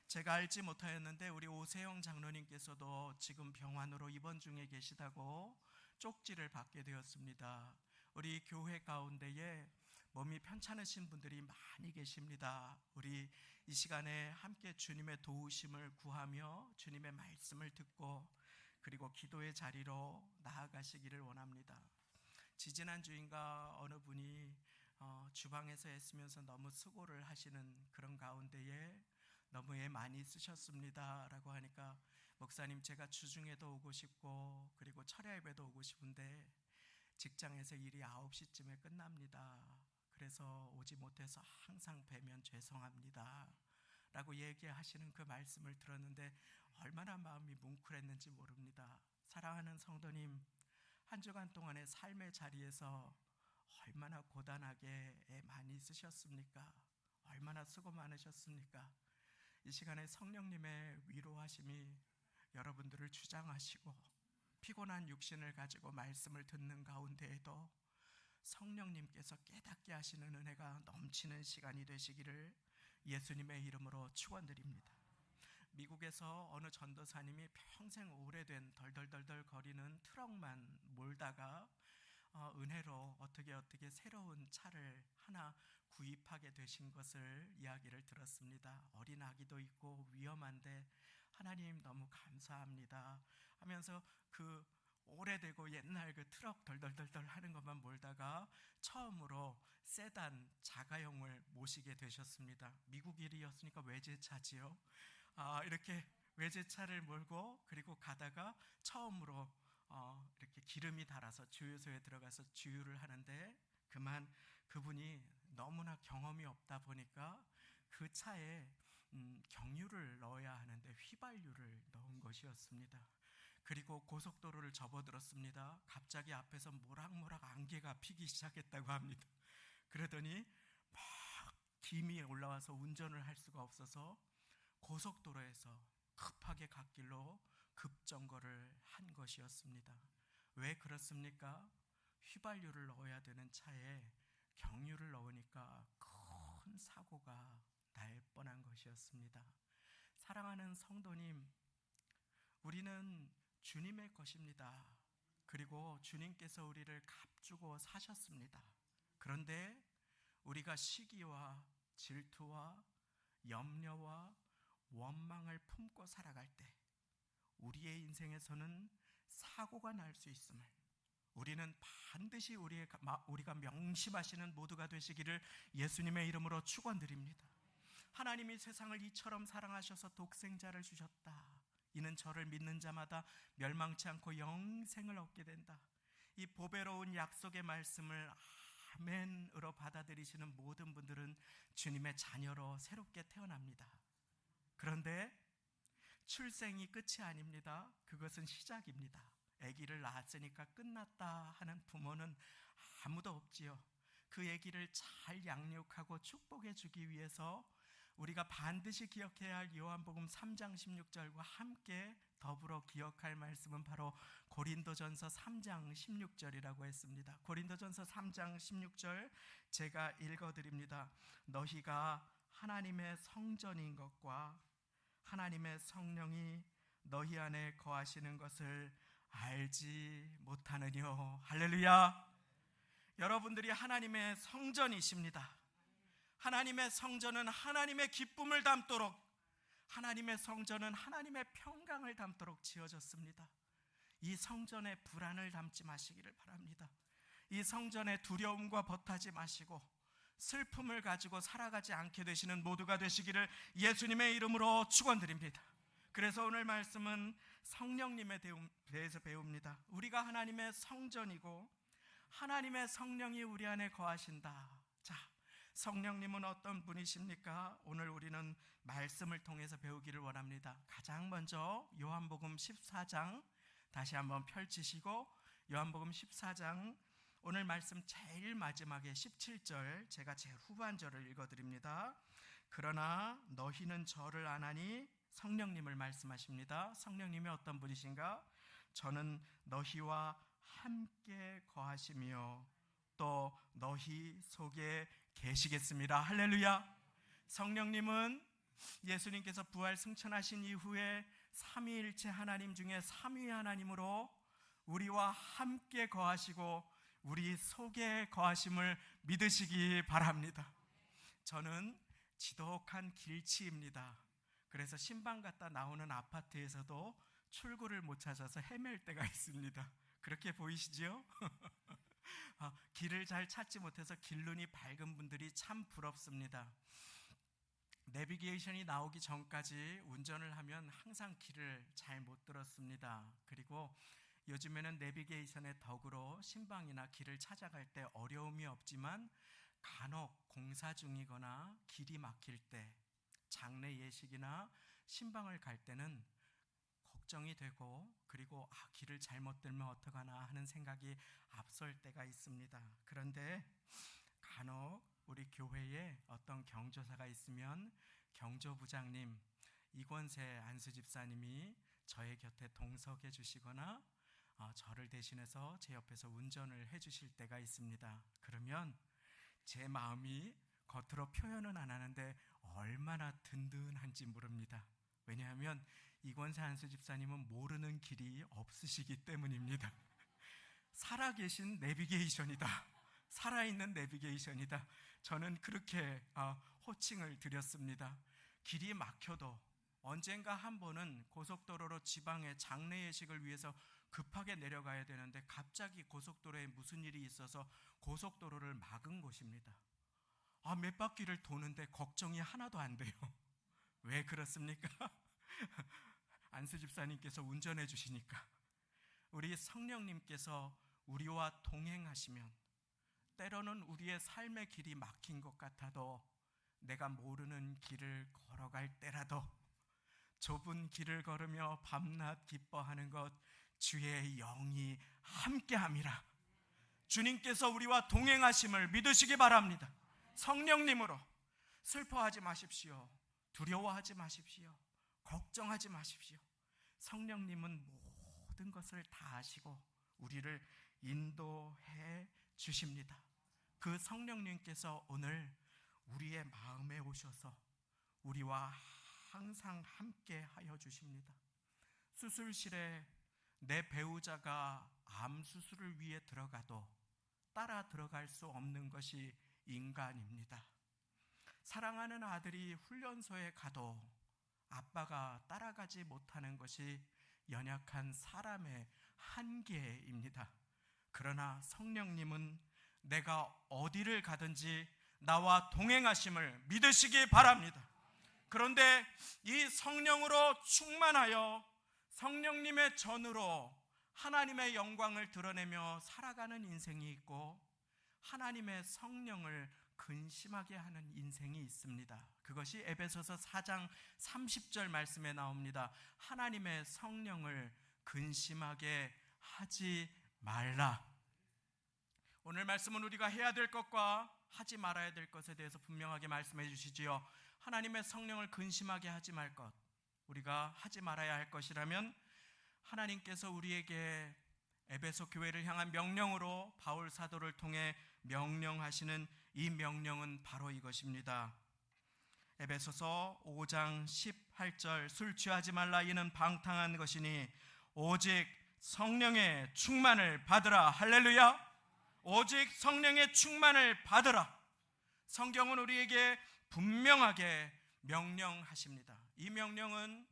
제가 알지 못하였는데 우리 오세영 장로님께서도 지금 병환으로 입원 중에 계시다고 쪽지를 받게 되었습니다. 우리 교회 가운데에 몸이 편찮으신 분들이 많이 계십니다. 우리 이 시간에 함께 주님의 도우심을 구하며 주님의 말씀을 듣고 그리고 기도의 자리로 나아가시기를 원합니다. 지지난 주인가 어느 분이 주방에서 애쓰면서 너무 수고를 하시는 그런 가운데에 너무 애 많이 쓰셨습니다 라고 하니까, 목사님, 제가 주중에도 오고 싶고 그리고 철야 예배도 오고 싶은데 직장에서 일이 9시쯤에 끝납니다. 그래서 오지 못해서 항상 뵈면 죄송합니다 라고 얘기하시는 그 말씀을 들었는데 얼마나 마음이 뭉클했는지 모릅니다. 사랑하는 성도님, 한 주간 동안의 삶의 자리에서 얼마나 고단하게 애 많이 쓰셨습니까? 얼마나 수고 많으셨습니까? 이 시간에 성령님의 위로하심이 여러분들을 주장하시고 피곤한 육신을 가지고 말씀을 듣는 가운데에도 성령님께서 깨닫게 하시는 은혜가 넘치는 시간이 되시기를 예수님의 이름으로 축원드립니다. 미국에서 어느 전도사님이 평생 오래된 덜덜덜덜 거리는 트럭만 몰다가 은혜로 어떻게 새로운 차를 하나 구입하게 되신 것을 이야기를 들었습니다. 어린 아기도 있고 위험한데 하나님 너무 감사합니다 하면서 그 오래되고 옛날 그 트럭 덜덜덜덜 하는 것만 몰다가 처음으로 세단 자가용을 모시게 되셨습니다. 미국 일이었으니까 외제차지요. 이렇게 외제차를 몰고 그리고 가다가 처음으로 이렇게 기름이 달아서 주유소에 들어가서 주유를 하는데, 그만 그분이 너무나 경험이 없다 보니까 그 차에 경유를 넣어야 하는데 휘발유를 넣은 것이었습니다. 그리고 고속도로를 접어들었습니다. 갑자기 앞에서 모락모락 안개가 피기 시작했다고 합니다. 그러더니 막 김이 올라와서 운전을 할 수가 없어서 고속도로에서 급하게 갓길로 급정거를 한 것이었습니다. 왜 그렇습니까? 휘발유를 넣어야 되는 차에 경유를 넣으니까 큰 사고가 날 뻔한 것이었습니다. 사랑하는 성도님, 우리는 주님의 것입니다. 그리고 주님께서 우리를 값주고 사셨습니다. 그런데 우리가 시기와 질투와 염려와 원망을 품고 살아갈 때 우리의 인생에서는 사고가 날 수 있음을, 우리는 반드시 우리가 명심하시는 모두가 되시기를 예수님의 이름으로 축원드립니다. 하나님이 세상을 이처럼 사랑하셔서 독생자를 주셨다. 이는 저를 믿는 자마다 멸망치 않고 영생을 얻게 된다. 이 보배로운 약속의 말씀을 아멘으로 받아들이시는 모든 분들은 주님의 자녀로 새롭게 태어납니다. 그런데 출생이 끝이 아닙니다. 그것은 시작입니다. 아기를 낳았으니까 끝났다 하는 부모는 아무도 없지요. 그 아기를 잘 양육하고 축복해 주기 위해서 우리가 반드시 기억해야 할 요한복음 3장 16절과 함께 더불어 기억할 말씀은 바로 고린도전서 3장 16절이라고 했습니다. 고린도전서 3장 16절 제가 읽어드립니다. 너희가 하나님의 성전인 것과 하나님의 성령이 너희 안에 거하시는 것을 알지 못하느뇨. 할렐루야. 여러분들이 하나님의 성전이십니다. 하나님의 성전은 하나님의 기쁨을 담도록, 하나님의 성전은 하나님의 평강을 담도록 지어졌습니다. 이 성전에 불안을 담지 마시기를 바랍니다. 이 성전에 두려움과 벗하지 마시고 슬픔을 가지고 살아가지 않게 되시는 모두가 되시기를 예수님의 이름으로 축원드립니다. 그래서 오늘 말씀은 성령님에 대해서 배웁니다. 우리가 하나님의 성전이고 하나님의 성령이 우리 안에 거하신다. 자, 성령님은 어떤 분이십니까? 오늘 우리는 말씀을 통해서 배우기를 원합니다. 가장 먼저 요한복음 14장 다시 한번 펼치시고 요한복음 14장 오늘 말씀 제일 마지막에 17절 제가 제일 후반절을 읽어드립니다. 그러나 너희는 저를 아나니, 성령님을 말씀하십니다. 성령님이 어떤 분이신가? 저는 너희와 함께 거하시며 또 너희 속에 계시겠습니다. 할렐루야. 성령님은 예수님께서 부활 승천하신 이후에 삼위일체 하나님 중에 삼위 하나님으로 우리와 함께 거하시고 우리 속에 거하심을 믿으시기 바랍니다. 저는 지독한 길치입니다. 그래서 신방 갔다 나오는 아파트에서도 출구를 못 찾아서 헤맬 때가 있습니다. 그렇게 보이시죠? 길을 잘 찾지 못해서 길눈이 밝은 분들이 참 부럽습니다. 내비게이션이 나오기 전까지 운전을 하면 항상 길을 잘 못 들었습니다. 그리고 요즘에는 내비게이션의 덕으로 신방이나 길을 찾아갈 때 어려움이 없지만 간혹 공사 중이거나 길이 막힐 때, 장례 예식이나 신방을 갈 때는 걱정이 되고 그리고 길을 잘못 들면 어떡하나 하는 생각이 앞설 때가 있습니다. 그런데 간혹 우리 교회에 어떤 경조사가 있으면 경조부장님, 이권세 안수집사님이 저의 곁에 동석해 주시거나 저를 대신해서 제 옆에서 운전을 해 주실 때가 있습니다. 그러면 제 마음이 겉으로 표현은 안 하는데 얼마나 든든한지 모릅니다. 왜냐하면 이권세 안수집사님은 모르는 길이 없으시기 때문입니다. 살아계신 내비게이션이다. 살아있는 내비게이션이다. 저는 그렇게 호칭을 드렸습니다. 길이 막혀도 언젠가 한 번은 고속도로로 지방의 장례 예식을 위해서 급하게 내려가야 되는데 갑자기 고속도로에 무슨 일이 있어서 고속도로를 막은 곳입니다. 몇 바퀴를 도는데 걱정이 하나도 안 돼요. 왜 그렇습니까? 안수 집사님께서 운전해 주시니까. 우리 성령님께서 우리와 동행하시면 때로는 우리의 삶의 길이 막힌 것 같아도 내가 모르는 길을 걸어갈 때라도 좁은 길을 걸으며 밤낮 기뻐하는 것 주의 영이 함께함이라. 주님께서 우리와 동행하심을 믿으시기 바랍니다. 성령님으로 슬퍼하지 마십시오. 두려워하지 마십시오. 걱정하지 마십시오. 성령님은 모든 것을 다 아시고 우리를 인도해 주십니다. 그 성령님께서 오늘 우리의 마음에 오셔서 우리와 항상 함께 하여 주십니다. 수술실에 내 배우자가 암 수술을 위해 들어가도 따라 들어갈 수 없는 것이 인간입니다. 사랑하는 아들이 훈련소에 가도 아빠가 따라가지 못하는 것이 연약한 사람의 한계입니다. 그러나 성령님은 내가 어디를 가든지 나와 동행하심을 믿으시기 바랍니다. 그런데 이 성령으로 충만하여 성령님의 전으로 하나님의 영광을 드러내며 살아가는 인생이 있고, 하나님의 성령을 근심하게 하는 인생이 있습니다. 그것이 에베소서 4장 30절 말씀에 나옵니다. 하나님의 성령을 근심하게 하지 말라. 오늘 말씀은 우리가 해야 될 것과 하지 말아야 될 것에 대해서 분명하게 말씀해 주시지요. 하나님의 성령을 근심하게 하지 말 것, 우리가 하지 말아야 할 것이라면 하나님께서 우리에게 에베소 교회를 향한 명령으로 바울 사도를 통해 명령하시는 이 명령은 바로 이것입니다. 에베소서 5장 18절, 술 취하지 말라, 이는 방탕한 것이니 오직 성령의 충만을 받으라. 할렐루야. 오직 성령의 충만을 받으라. 성경은 우리에게 분명하게 명령하십니다. 이 명령은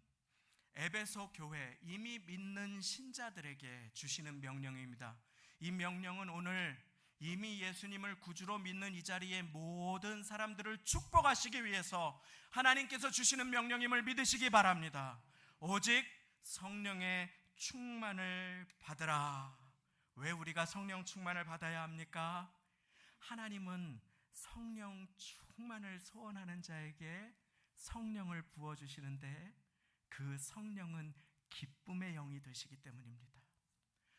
에베소 교회, 이미 믿는 신자들에게 주시는 명령입니다. 이 명령은 오늘 이미 예수님을 구주로 믿는 이 자리의 모든 사람들을 축복하시기 위해서 하나님께서 주시는 명령임을 믿으시기 바랍니다. 오직 성령의 충만을 받으라. 왜 우리가 성령 충만을 받아야 합니까? 하나님은 성령 충만을 소원하는 자에게 성령을 부어주시는데, 그 성령은 기쁨의 영이 되시기 때문입니다.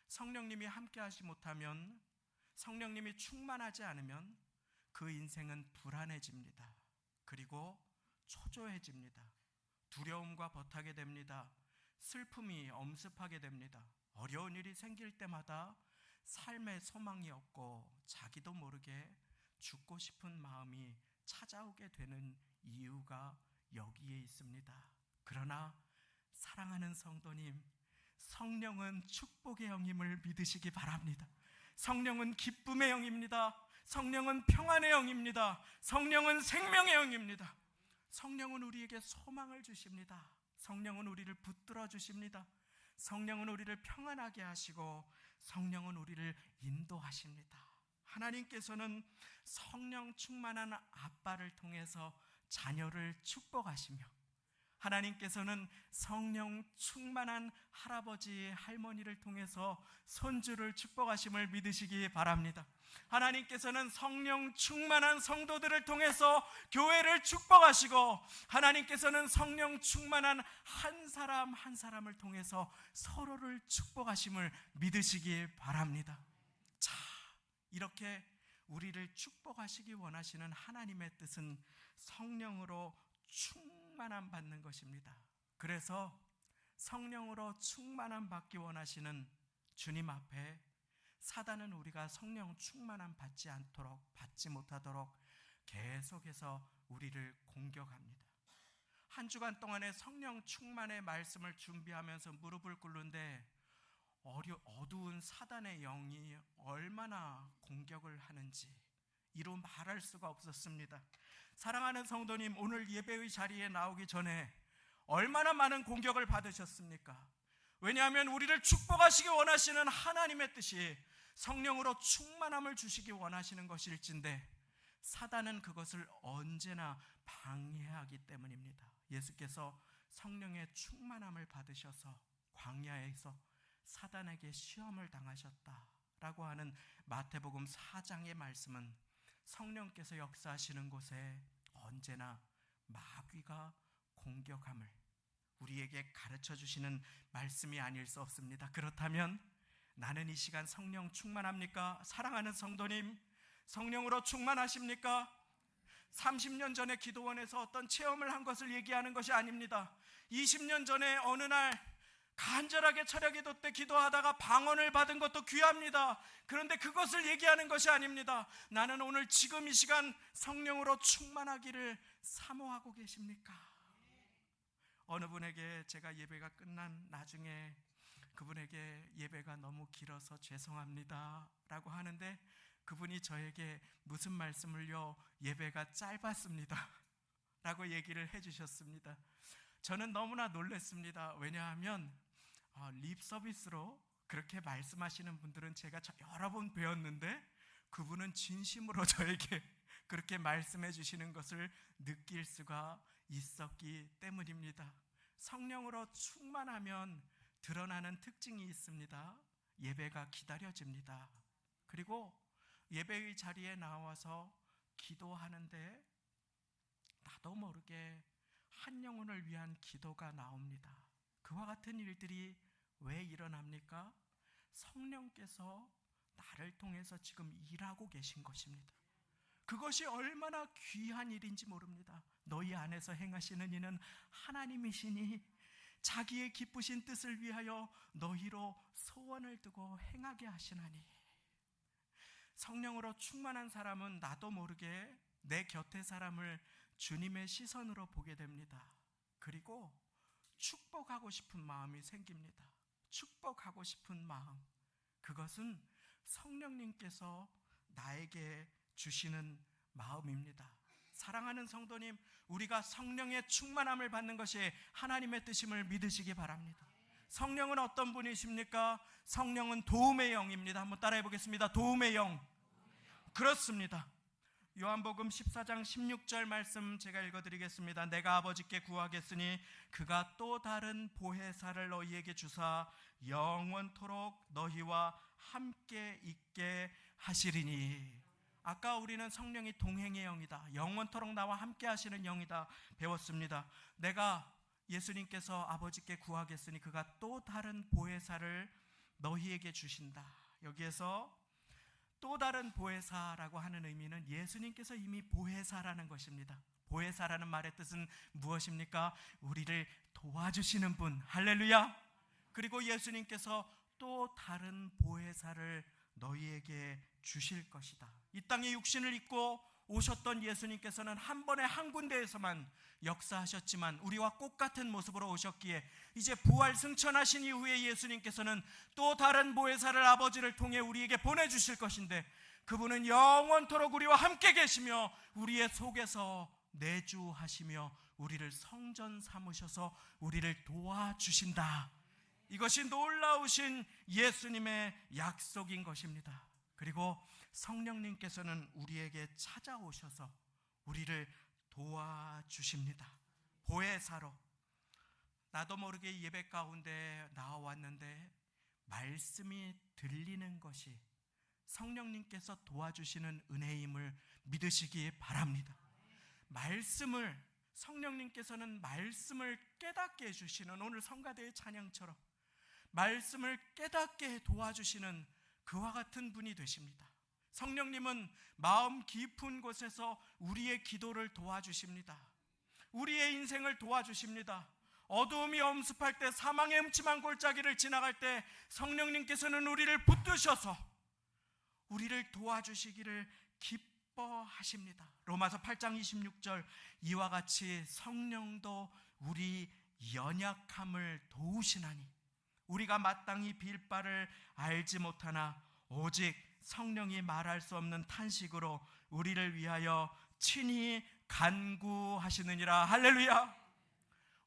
성령님이 함께 하지 못하면, 성령님이 충만하지 않으면 그 인생은 불안해집니다. 그리고 초조해집니다. 두려움과 버타게 됩니다. 슬픔이 엄습하게 됩니다. 어려운 일이 생길 때마다 삶의 소망이 없고 자기도 모르게 죽고 싶은 마음이 찾아오게 되는 이유가 여기에 있습니다. 그러나 사랑하는 성도님, 성령은 축복의 영임을 믿으시기 바랍니다. 성령은 기쁨의 영입니다. 성령은 평안의 영입니다. 성령은 생명의 영입니다. 성령은 우리에게 소망을 주십니다. 성령은 우리를 붙들어 주십니다. 성령은 우리를 평안하게 하시고 성령은 우리를 인도하십니다. 하나님께서는 성령 충만한 아빠를 통해서 자녀를 축복하시며, 하나님께서는 성령 충만한 할아버지, 할머니를 통해서 손주를 축복하심을 믿으시기 바랍니다. 하나님께서는 성령 충만한 성도들을 통해서 교회를 축복하시고, 하나님께서는 성령 충만한 한 사람 한 사람을 통해서 서로를 축복하심을 믿으시기 바랍니다. 자, 이렇게 우리를 축복하시기 원하시는 하나님의 뜻은 성령으로 충만함 받는 것입니다. 그래서 성령으로 충만함 받기 원하시는 주님 앞에 사단은 우리가 성령 충만함 받지 못하도록 계속해서 우리를 공격합니다. 한 주간 동안에 성령 충만의 말씀을 준비하면서 무릎을 꿇는데 어두운 사단의 영이 얼마나 공격을 하는지 이루 말할 수가 없었습니다. 사랑하는 성도님, 오늘 예배의 자리에 나오기 전에 얼마나 많은 공격을 받으셨습니까? 왜냐하면 우리를 축복하시기 원하시는 하나님의 뜻이 성령으로 충만함을 주시기 원하시는 것일진데, 사단은 그것을 언제나 방해하기 때문입니다. 예수께서 성령의 충만함을 받으셔서 광야에서 사단에게 시험을 당하셨다라고 하는 마태복음 4장의 말씀은 성령께서 역사하시는 곳에 언제나 마귀가 공격함을 우리에게 가르쳐 주시는 말씀이 아닐 수 없습니다. 그렇다면 나는 이 시간 성령 충만합니까? 사랑하는 성도님, 성령으로 충만하십니까? 30년 전에 기도원에서 어떤 체험을 한 것을 얘기하는 것이 아닙니다. 20년 전에 어느 날 간절하게 철야기도 때 기도하다가 방언을 받은 것도 귀합니다. 그런데 그것을 얘기하는 것이 아닙니다. 나는 오늘 지금 이 시간 성령으로 충만하기를 사모하고 계십니까? 어느 분에게 제가 예배가 끝난 나중에 그분에게 예배가 너무 길어서 죄송합니다 라고 하는데, 그분이 저에게 무슨 말씀을요, 예배가 짧았습니다 라고 얘기를 해주셨습니다. 저는 너무나 놀랐습니다. 왜냐하면 립 서비스로 그렇게 말씀하시는 분들은 제가 여러 번 배웠는데 그분은 진심으로 저에게 그렇게 말씀해 주시는 것을 느낄 수가 있었기 때문입니다. 성령으로 충만하면 드러나는 특징이 있습니다. 예배가 기다려집니다. 그리고 예배의 자리에 나와서 기도하는데 나도 모르게 한 영혼을 위한 기도가 나옵니다. 그와 같은 일들이 왜 일어납니까? 성령께서 나를 통해서 지금 일하고 계신 것입니다. 그것이 얼마나 귀한 일인지 모릅니다. 너희 안에서 행하시는 이는 하나님이시니 자기의 기쁘신 뜻을 위하여 너희로 소원을 두고 행하게 하시나니. 성령으로 충만한 사람은 나도 모르게 내 곁의 사람을 주님의 시선으로 보게 됩니다. 그리고 축복하고 싶은 마음이 생깁니다. 축복하고 싶은 마음, 그것은 성령님께서 나에게 주시는 마음입니다. 사랑하는 성도님, 우리가 성령의 충만함을 받는 것이 하나님의 뜻임을 믿으시기 바랍니다. 성령은 어떤 분이십니까? 성령은 도움의 영입니다. 한번 따라해 보겠습니다. 도움의 영. 그렇습니다. 요한복음 14장 16절 말씀 제가 읽어드리겠습니다. 내가 아버지께 구하겠으니 그가 또 다른 보혜사를 너희에게 주사 영원토록 너희와 함께 있게 하시리니. 아까 우리는 성령이 동행의 영이다, 영원토록 나와 함께 하시는 영이다 배웠습니다. 내가 예수님께서 아버지께 구하겠으니 그가 또 다른 보혜사를 너희에게 주신다. 여기에서 또 다른 보혜사라고 하는 의미는 예수님께서 이미 보혜사라는 것입니다. 보혜사라는 말의 뜻은 무엇입니까? 우리를 도와주시는 분. 할렐루야. 그리고 예수님께서 또 다른 보혜사를 너희에게 주실 것이다. 이 땅에 육신을 입고 오셨던 예수님께서는 한 번에 한 군데에서만 역사하셨지만 우리와 똑같은 모습으로 오셨기에 이제 부활 승천하신 이후에 예수님께서는 또 다른 보혜사를 아버지를 통해 우리에게 보내주실 것인데 그분은 영원토록 우리와 함께 계시며 우리의 속에서 내주하시며 우리를 성전 삼으셔서 우리를 도와주신다. 이것이 놀라우신 예수님의 약속인 것입니다. 그리고 성령님께서는 우리에게 찾아오셔서 우리를 도와주십니다. 보혜사로. 나도 모르게 예배 가운데 나와왔는데 말씀이 들리는 것이 성령님께서 도와주시는 은혜임을 믿으시기 바랍니다. 성령님께서는 말씀을 깨닫게 해주시는, 오늘 성가대의 찬양처럼 말씀을 깨닫게 도와주시는 그와 같은 분이 되십니다. 성령님은 마음 깊은 곳에서 우리의 기도를 도와주십니다. 우리의 인생을 도와주십니다. 어두움이 엄습할 때, 사망의 음침한 골짜기를 지나갈 때 성령님께서는 우리를 붙드셔서 우리를 도와주시기를 기뻐하십니다. 로마서 8장 26절 이와 같이 성령도 우리 연약함을 도우시나니 우리가 마땅히 빌 바를 알지 못하나 오직 성령이 말할 수 없는 탄식으로 우리를 위하여 친히 간구하시느니라. 할렐루야.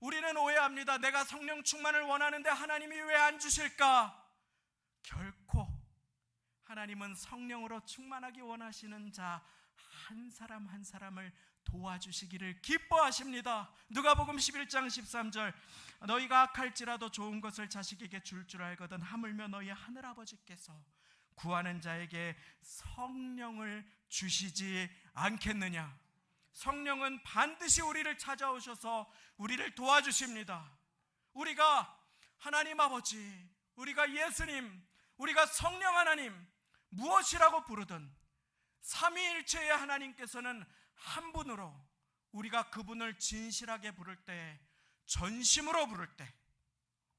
우리는 오해합니다. 내가 성령 충만을 원하는데 하나님이 왜 안 주실까? 결코 하나님은 성령으로 충만하기 원하시는 자 한 사람 한 사람을 도와주시기를 기뻐하십니다. 누가복음 11장 13절 너희가 악할지라도 좋은 것을 자식에게 줄 알거든 하물며 너희 하늘아버지께서 구하는 자에게 성령을 주시지 않겠느냐. 성령은 반드시 우리를 찾아오셔서 우리를 도와주십니다. 우리가 하나님 아버지, 우리가 예수님, 우리가 성령 하나님 무엇이라고 부르든 삼위일체의 하나님께서는 한 분으로 우리가 그분을 진실하게 부를 때, 전심으로 부를 때,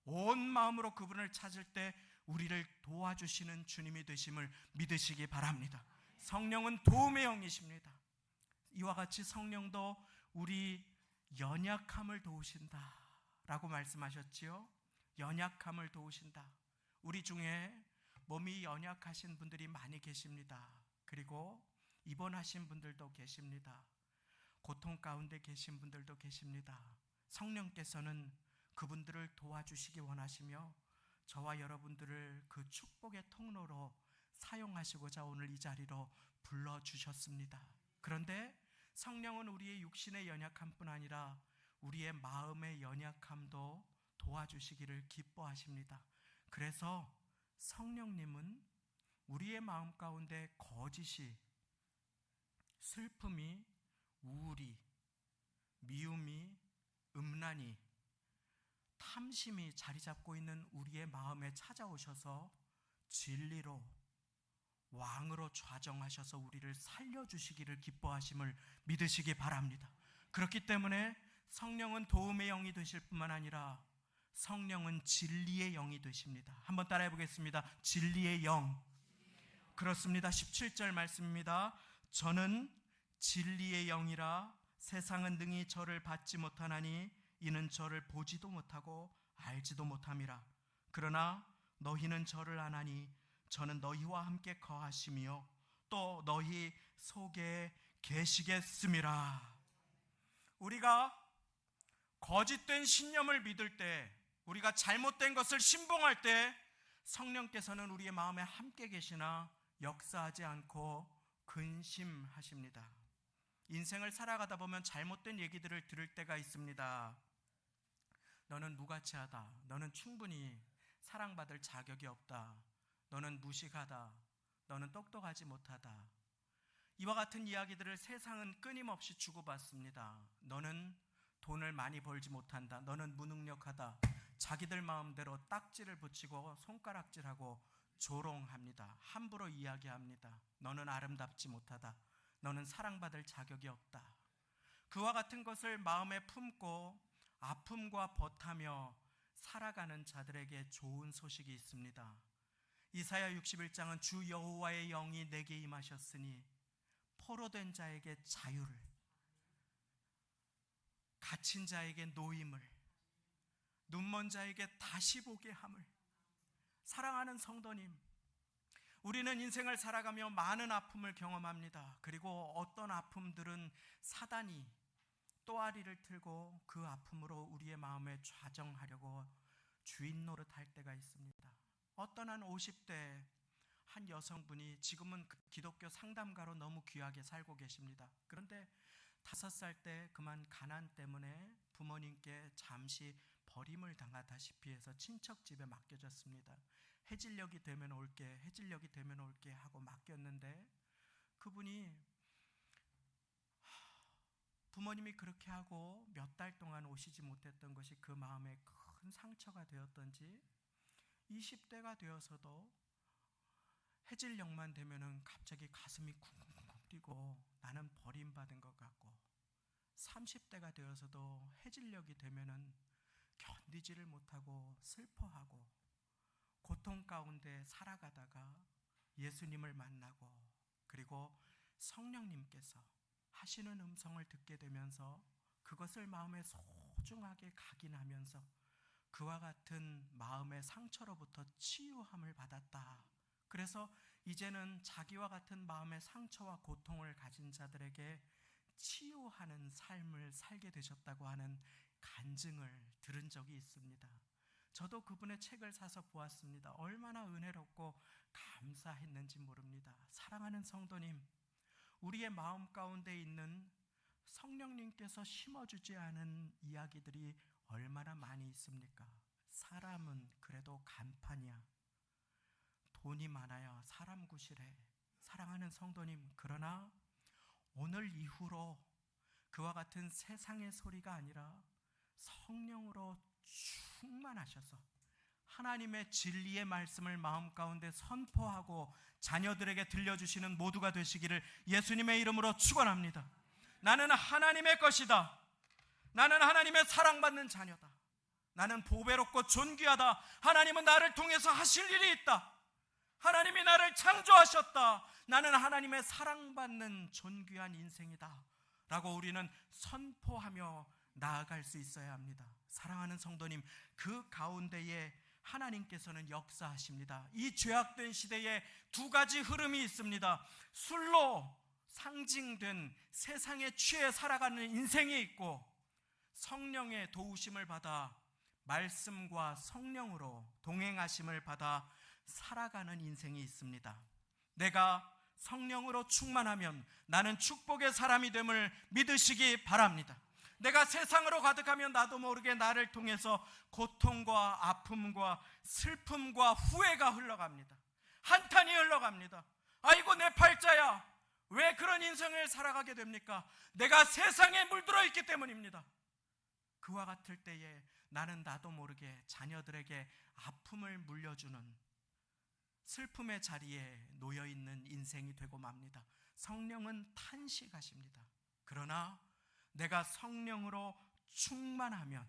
온 마음으로 그분을 찾을 때 우리를 도와주시는 주님이 되심을 믿으시기 바랍니다. 성령은 도움의 영이십니다. 이와 같이 성령도 우리 연약함을 도우신다 라고 말씀하셨지요. 연약함을 도우신다. 우리 중에 몸이 연약하신 분들이 많이 계십니다. 그리고 입원하신 분들도 계십니다. 고통 가운데 계신 분들도 계십니다. 성령께서는 그분들을 도와주시기 원하시며 저와 여러분들을 그 축복의 통로로 사용하시고자 오늘 이 자리로 불러주셨습니다. 그런데 성령은 우리의 육신의 연약함뿐 아니라 우리의 마음의 연약함도 도와주시기를 기뻐하십니다. 그래서 성령님은 우리의 마음 가운데 거짓이, 슬픔이, 우울이, 미움이, 음란이, 탐심이 자리 잡고 있는 우리의 마음에 찾아오셔서 진리로, 왕으로 좌정하셔서 우리를 살려주시기를 기뻐하심을 믿으시기 바랍니다. 그렇기 때문에 성령은 도움의 영이 되실 뿐만 아니라 성령은 진리의 영이 되십니다. 한번 따라해 보겠습니다. 진리의 영. 그렇습니다. 17절 말씀입니다. 저는 진리의 영이라 세상은 능히 저를 받지 못하나니 이는 저를 보지도 못하고 알지도 못함이라. 그러나 너희는 저를 아나니 저는 너희와 함께 거하시며 또 너희 속에 계시겠음이라. 우리가 거짓된 신념을 믿을 때, 우리가 잘못된 것을 신봉할 때 성령께서는 우리의 마음에 함께 계시나 역사하지 않고 근심하십니다. 인생을 살아가다 보면 잘못된 얘기들을 들을 때가 있습니다. 너는 무가치하다. 너는 충분히 사랑받을 자격이 없다. 너는 무식하다. 너는 똑똑하지 못하다. 이와 같은 이야기들을 세상은 끊임없이 주고받습니다. 너는 돈을 많이 벌지 못한다. 너는 무능력하다. 자기들 마음대로 딱지를 붙이고 손가락질하고 조롱합니다. 함부로 이야기합니다. 너는 아름답지 못하다. 너는 사랑받을 자격이 없다. 그와 같은 것을 마음에 품고 아픔과 버타며 살아가는 자들에게 좋은 소식이 있습니다. 이사야 61장은 주 여호와의 영이 내게 임하셨으니 포로된 자에게 자유를, 갇힌 자에게 노임을, 눈먼 자에게 다시 보게 함을. 사랑하는 성도님, 우리는 인생을 살아가며 많은 아픔을 경험합니다. 그리고 어떤 아픔들은 사단이 또아리를 틀고 그 아픔으로 우리의 마음에 좌정하려고 주인 노릇할 때가 있습니다. 어떤 한 50대 한 여성분이 지금은 기독교 상담가로 너무 귀하게 살고 계십니다. 그런데 5살 때 그만 가난 때문에 부모님께 잠시 버림을 당하다시피 해서 친척 집에 맡겨졌습니다. 해질녘이 되면 올게, 해질녘이 되면 올게 하고 맡겼는데 그분이 부모님이 그렇게 하고 몇 달 동안 오시지 못했던 것이 그 마음에 큰 상처가 되었던지 20대가 되어서도 해질녘만 되면은 갑자기 가슴이 쿵쿵쿵 뛰고 나는 버림받은 것 같고 30대가 되어서도 해질녘이 되면은 견디지를 못하고 슬퍼하고 고통 가운데 살아가다가 예수님을 만나고 그리고 성령님께서 하시는 음성을 듣게 되면서 그것을 마음에 소중하게 각인하면서 그와 같은 마음의 상처로부터 치유함을 받았다. 그래서 이제는 자기와 같은 마음의 상처와 고통을 가진 자들에게 치유하는 삶을 살게 되셨다고 하는 간증을 들은 적이 있습니다. 저도 그분의 책을 사서 보았습니다. 얼마나 은혜롭고 감사했는지 모릅니다. 사랑하는 성도님, 우리의 마음 가운데 있는 성령님께서 심어주지 않은 이야기들이 얼마나 많이 있습니까? 사람은 그래도 간판이야. 돈이 많아야 사람 구실해. 사랑하는 성도님, 그러나 오늘 이후로 그와 같은 세상의 소리가 아니라 성령으로 충만하셔서 하나님의 진리의 말씀을 마음 가운데 선포하고 자녀들에게 들려주시는 모두가 되시기를 예수님의 이름으로 축원합니다. 나는 하나님의 것이다. 나는 하나님의 사랑받는 자녀다. 나는 보배롭고 존귀하다. 하나님은 나를 통해서 하실 일이 있다. 하나님이 나를 창조하셨다. 나는 하나님의 사랑받는 존귀한 인생이다 라고 우리는 선포하며 나아갈 수 있어야 합니다. 사랑하는 성도님, 그 가운데에 하나님께서는 역사하십니다. 이 죄악된 시대에 두 가지 흐름이 있습니다. 술로 상징된 세상에 취해 살아가는 인생이 있고 성령의 도우심을 받아 말씀과 성령으로 동행하심을 받아 살아가는 인생이 있습니다. 내가 성령으로 충만하면 나는 축복의 사람이 됨을 믿으시기 바랍니다. 내가 세상으로 가득하면 나도 모르게 나를 통해서 고통과 아픔과 슬픔과 후회가 흘러갑니다. 한탄이 흘러갑니다. 아이고 내 팔자야, 왜 그런 인생을 살아가게 됩니까? 내가 세상에 물들어 있기 때문입니다. 그와 같을 때에 나는 나도 모르게 자녀들에게 아픔을 물려주는 슬픔의 자리에 놓여있는 인생이 되고 맙니다. 성령은 탄식하십니다. 그러나 내가 성령으로 충만하면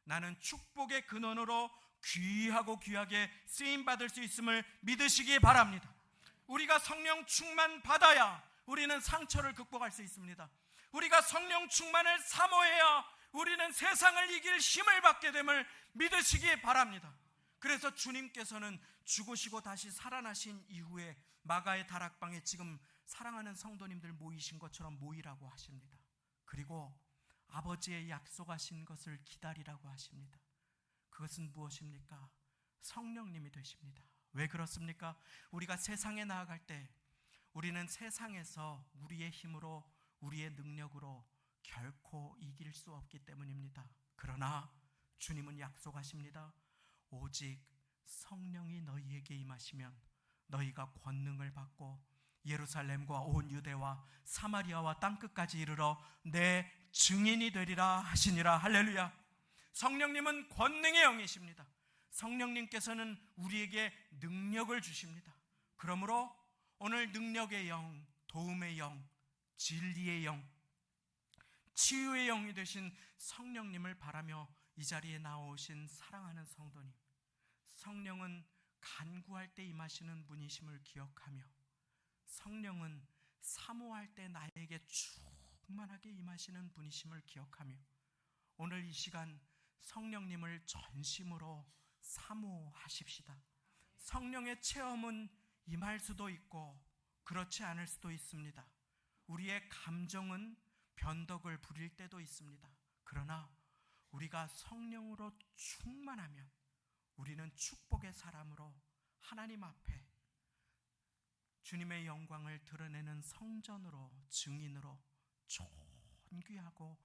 나는 축복의 근원으로 귀하고 귀하게 쓰임받을 수 있음을 믿으시기 바랍니다. 우리가 성령 충만 받아야 우리는 상처를 극복할 수 있습니다. 우리가 성령 충만을 사모해야 우리는 세상을 이길 힘을 받게 됨을 믿으시기 바랍니다. 그래서 주님께서는 죽으시고 다시 살아나신 이후에 마가의 다락방에 지금 사랑하는 성도님들 모이신 것처럼 모이라고 하십니다. 그리고 아버지의 약속하신 것을 기다리라고 하십니다. 그것은 무엇입니까? 성령님이 되십니다. 왜 그렇습니까? 우리가 세상에 나아갈 때 우리는 세상에서 우리의 힘으로 우리의 능력으로 결코 이길 수 없기 때문입니다. 그러나 주님은 약속하십니다. 오직 성령이 너희에게 임하시면 너희가 권능을 받고 예루살렘과 온 유대와 사마리아와 땅끝까지 이르러 내 증인이 되리라 하시니라. 할렐루야. 성령님은 권능의 영이십니다. 성령님께서는 우리에게 능력을 주십니다. 그러므로 오늘 능력의 영, 도움의 영, 진리의 영, 치유의 영이 되신 성령님을 바라며 이 자리에 나오신 사랑하는 성도님, 성령은 간구할 때 임하시는 분이심을 기억하며 성령은 사모할 때 나에게 충만하게 임하시는 분이심을 기억하며 오늘 이 시간 성령님을 전심으로 사모하십시다. 성령의 체험은 임할 수도 있고 그렇지 않을 수도 있습니다. 우리의 감정은 변덕을 부릴 때도 있습니다. 그러나 우리가 성령으로 충만하면 우리는 축복의 사람으로 하나님 앞에 주님의 영광을 드러내는 성전으로, 증인으로 존귀하고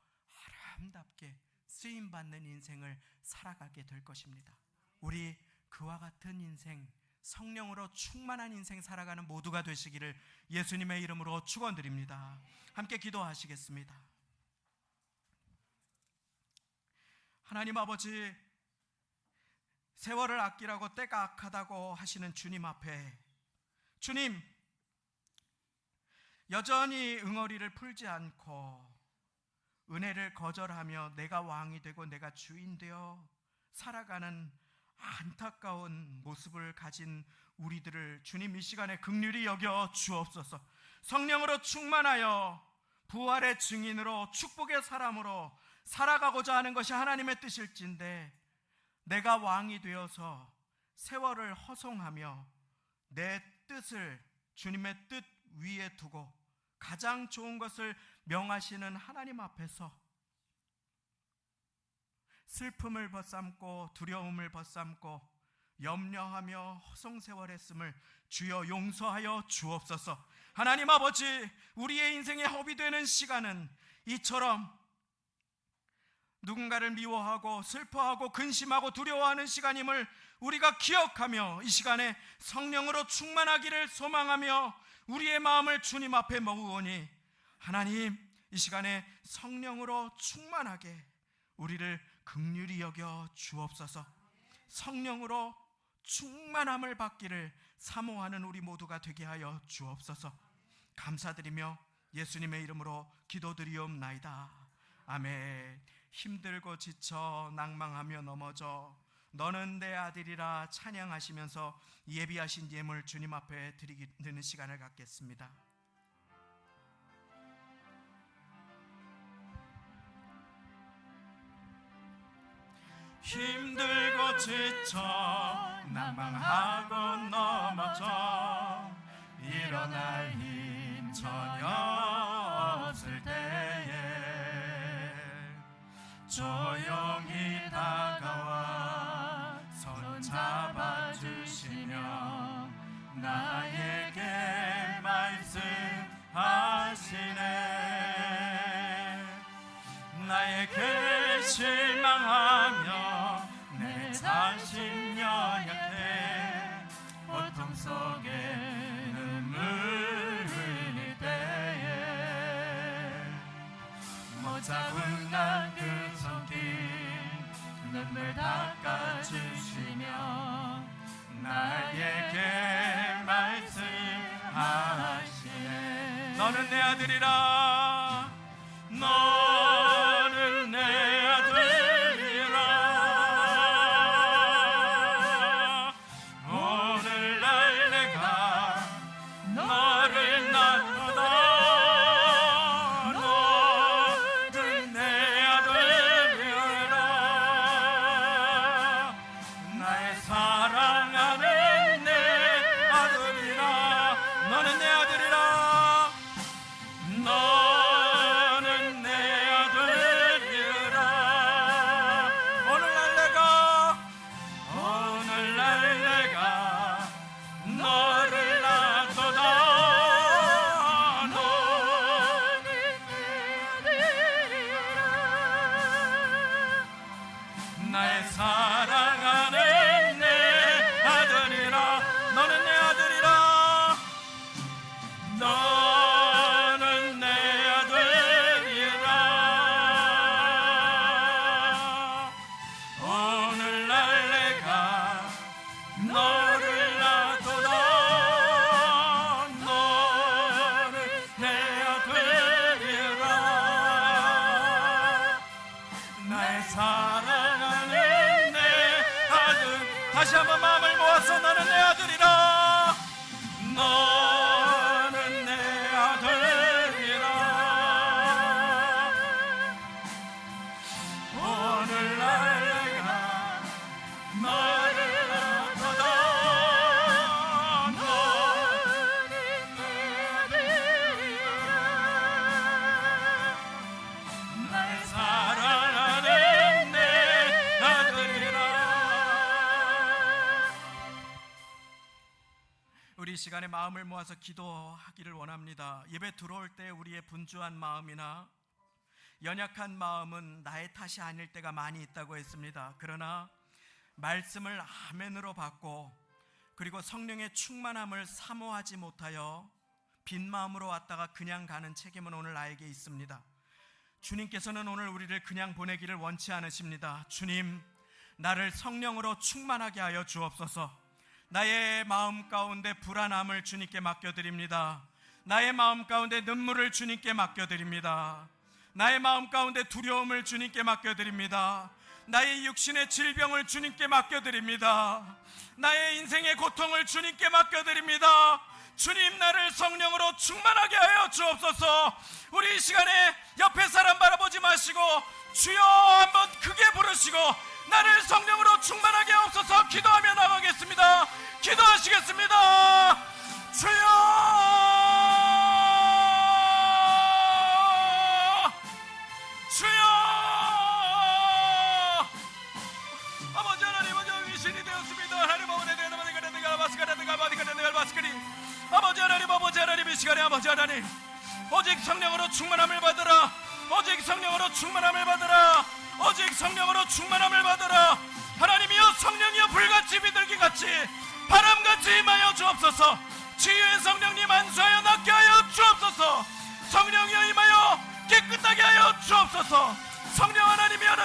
아름답게 쓰임받는 인생을 살아가게 될 것입니다. 우리 그와 같은 인생, 성령으로 충만한 인생 살아가는 모두가 되시기를 예수님의 이름으로 축원드립니다. 함께 기도하시겠습니다. 하나님 아버지, 세월을 아끼라고 때가 악하다고 하시는 주님 앞에 주님, 여전히 응어리를 풀지 않고 은혜를 거절하며 내가 왕이 되고 내가 주인 되어 살아가는 안타까운 모습을 가진 우리들을 주님 이 시간에 긍휼히 여겨 주옵소서. 성령으로 충만하여 부활의 증인으로 축복의 사람으로 살아가고자 하는 것이 하나님의 뜻일진데 내가 왕이 되어서 세월을 허송하며 내 뜻을 주님의 뜻 위에 두고 가장 좋은 것을 명하시는 하나님 앞에서 슬픔을 벗삼고 두려움을 벗삼고 염려하며 허송세월했음을 주여 용서하여 주옵소서. 하나님 아버지, 우리의 인생에 허비되는 시간은 이처럼 누군가를 미워하고 슬퍼하고 근심하고 두려워하는 시간임을 우리가 기억하며 이 시간에 성령으로 충만하기를 소망하며 우리의 마음을 주님 앞에 모으오니 하나님, 이 시간에 성령으로 충만하게 우리를 긍휼히 여겨 주옵소서. 성령으로 충만함을 받기를 사모하는 우리 모두가 되게 하여 주옵소서. 감사드리며 예수님의 이름으로 기도드리옵나이다. 아멘. 힘들고 지쳐 낭망하며 넘어져 너는 내 아들이라 찬양하시면서 예비하신 예물 주님 앞에 드리는 시간을 갖겠습니다. 힘들고 지쳐 낭망하고 넘어져 일어날 힘 전혀 없을 때에 조용히 다가와 잡아주시며 나에게 말씀하시네. 나에게 실망하며 내 자신 연약해 고통 속에 눈물 흘릴 때에 모자군난 그 손길 눈물 닦아주시며 나에게 말씀하시네. 너는 내 아들이라. 너는 내 아들이라. 오늘날 내가 너를 낳도다. 너는 내 아들이라. 나의 사랑하는 내 아들이라. 너는 내 아들이라. 너는 내 아들이라. 오늘날 내가 너를 낳도다. 너는 내 아들이라. 나의 사랑하는 내 아들이라. 너는 내 아들이라. 너는 내 아들이라. 오늘날 내가 너를 낳도다. 너는 내 아들이라. 나의 사랑하는 내 아들. 다시 한번 마음을 모아서 너는 내 아들이라. 너는 내 아들이라. 오늘날 내가 너를 낳도다. 너는 내 아들이라. 나의 사랑하는 내 아들이라. 우리 이 시간에 마음을 모아서 기도하기를 원합니다. 예배 들어올 때 우리의 분주한 마음이나 연약한 마음은 나의 탓이 아닐 때가 많이 있다고 했습니다. 그러나 말씀을 아멘으로 받고 그리고 성령의 충만함을 사모하지 못하여 빈 마음으로 왔다가 그냥 가는 책임은 오늘 나에게 있습니다. 주님께서는 오늘 우리를 그냥 보내기를 원치 않으십니다. 주님, 나를 성령으로 충만하게 하여 주옵소서. 나의 마음 가운데 불안함을 주님께 맡겨드립니다. 나의 마음 가운데 눈물을 주님께 맡겨드립니다. 나의 마음 가운데 두려움을 주님께 맡겨드립니다. 나의 육신의 질병을 주님께 맡겨드립니다. 나의 인생의 고통을 주님께 맡겨드립니다. 주님, 나를 성령으로 충만하게 하여 주옵소서. 우리 이 시간에 옆에 사람 바라보지 마시고 주여 한번 크게 부르시고 나를 성령으로 충만하게 하옵소서. 기도하며 나가겠습니다. 기도하시겠습니다. 주여, 주여. 아버지 하나님, 아버지 위신이 되었습니다. 하나님 아버지 아버지 하나님, 아버지 하나님, 이 시간에 아버지 하나님, 오직 성령으로 충만함을 받으라. 오직 성령으로 충만함을 받으라. 오직 성령으로 충만함을 받으라. 하나님이여, 성령이여, 불같이 비둘기같이 바람같이 임하여 주옵소서. 치유의 성령님 안수하여 낫게 하여 주옵소서. 성령이여 임하여 깨끗하게 하여 주옵소서. 성령 하나님이여,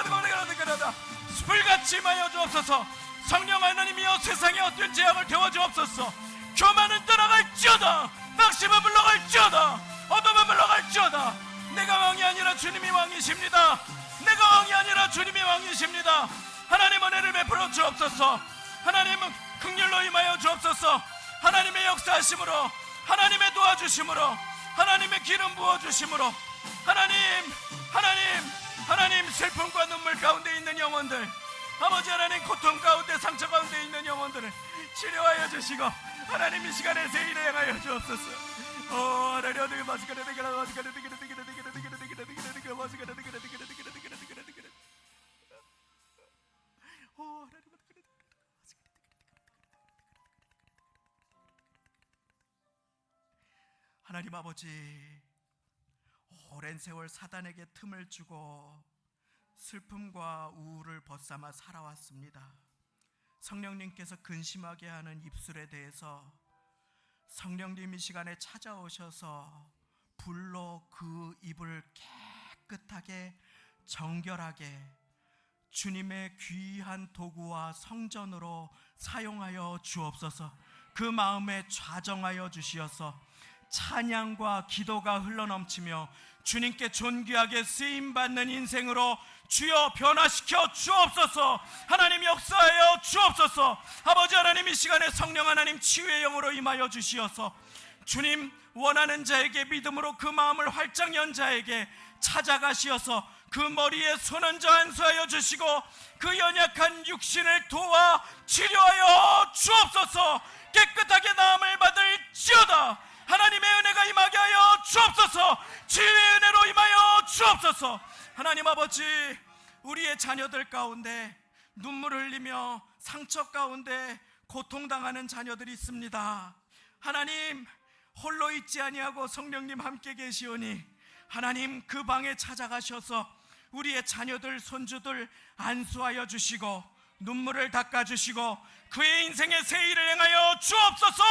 불같이 임하여 주옵소서. 성령 하나님이여, 세상의 어떤 재앙을 태워 주옵소서. 교만은 떠나갈지어다. 낙심은 물러갈지어다. 어둠은 물러갈지어다. 내가 왕이 아니라 주님이 왕이십니다. 내가 왕이 아니라 주님이 왕이십니다. 하나님 은혜를 베풀어 주옵소서. 하나님은 긍휼로 임하여 주옵소서. 하나님의 역사하심으로, 하나님의 도와주심으로, 하나님의 기름 부어주심으로, 하나님 슬픔과 눈물 가운데 있는 영혼들, 아버지 하나님 고통 가운데, 상처 가운데 있는 영혼들을 치료하여 주시고 하나님 이 시간에 세일에 행하여 주옵소서. 하나님 하나님 아버지, 오랜 세월 사단에게 틈을 주고 슬픔과 우울을 벗삼아 살아왔습니다. 성령님께서 근심하게 하는 입술에 대해서 성령님 이 시간에 찾아오셔서 불로 그 입을 깨끗하게 정결하게 주님의 귀한 도구와 성전으로 사용하여 주옵소서. 그 마음에 좌정하여 주시어서 찬양과 기도가 흘러넘치며 주님께 존귀하게 쓰임받는 인생으로 주여 변화시켜 주옵소서. 하나님 역사하여 주옵소서. 아버지 하나님, 이 시간에 성령 하나님 치유의 영으로 임하여 주시어서 주님 원하는 자에게 믿음으로 그 마음을 활짝 연 자에게 찾아가시어서 그 머리에 손 얹어 안수하여 주시고 그 연약한 육신을 도와 치료하여 주옵소서. 깨끗하게 나음을 받을지어다. 하나님의 은혜가 임하게 하여 주옵소서. 치유의 은혜로 임하여 주옵소서. 하나님 아버지, 우리의 자녀들 가운데 눈물 흘리며 상처 가운데 고통당하는 자녀들이 있습니다. 하나님, 홀로 있지 아니하고 성령님 함께 계시오니 하나님 그 방에 찾아가셔서 우리의 자녀들 손주들 안수하여 주시고 눈물을 닦아주시고 그의 인생의 새 일을 행하여 주옵소서.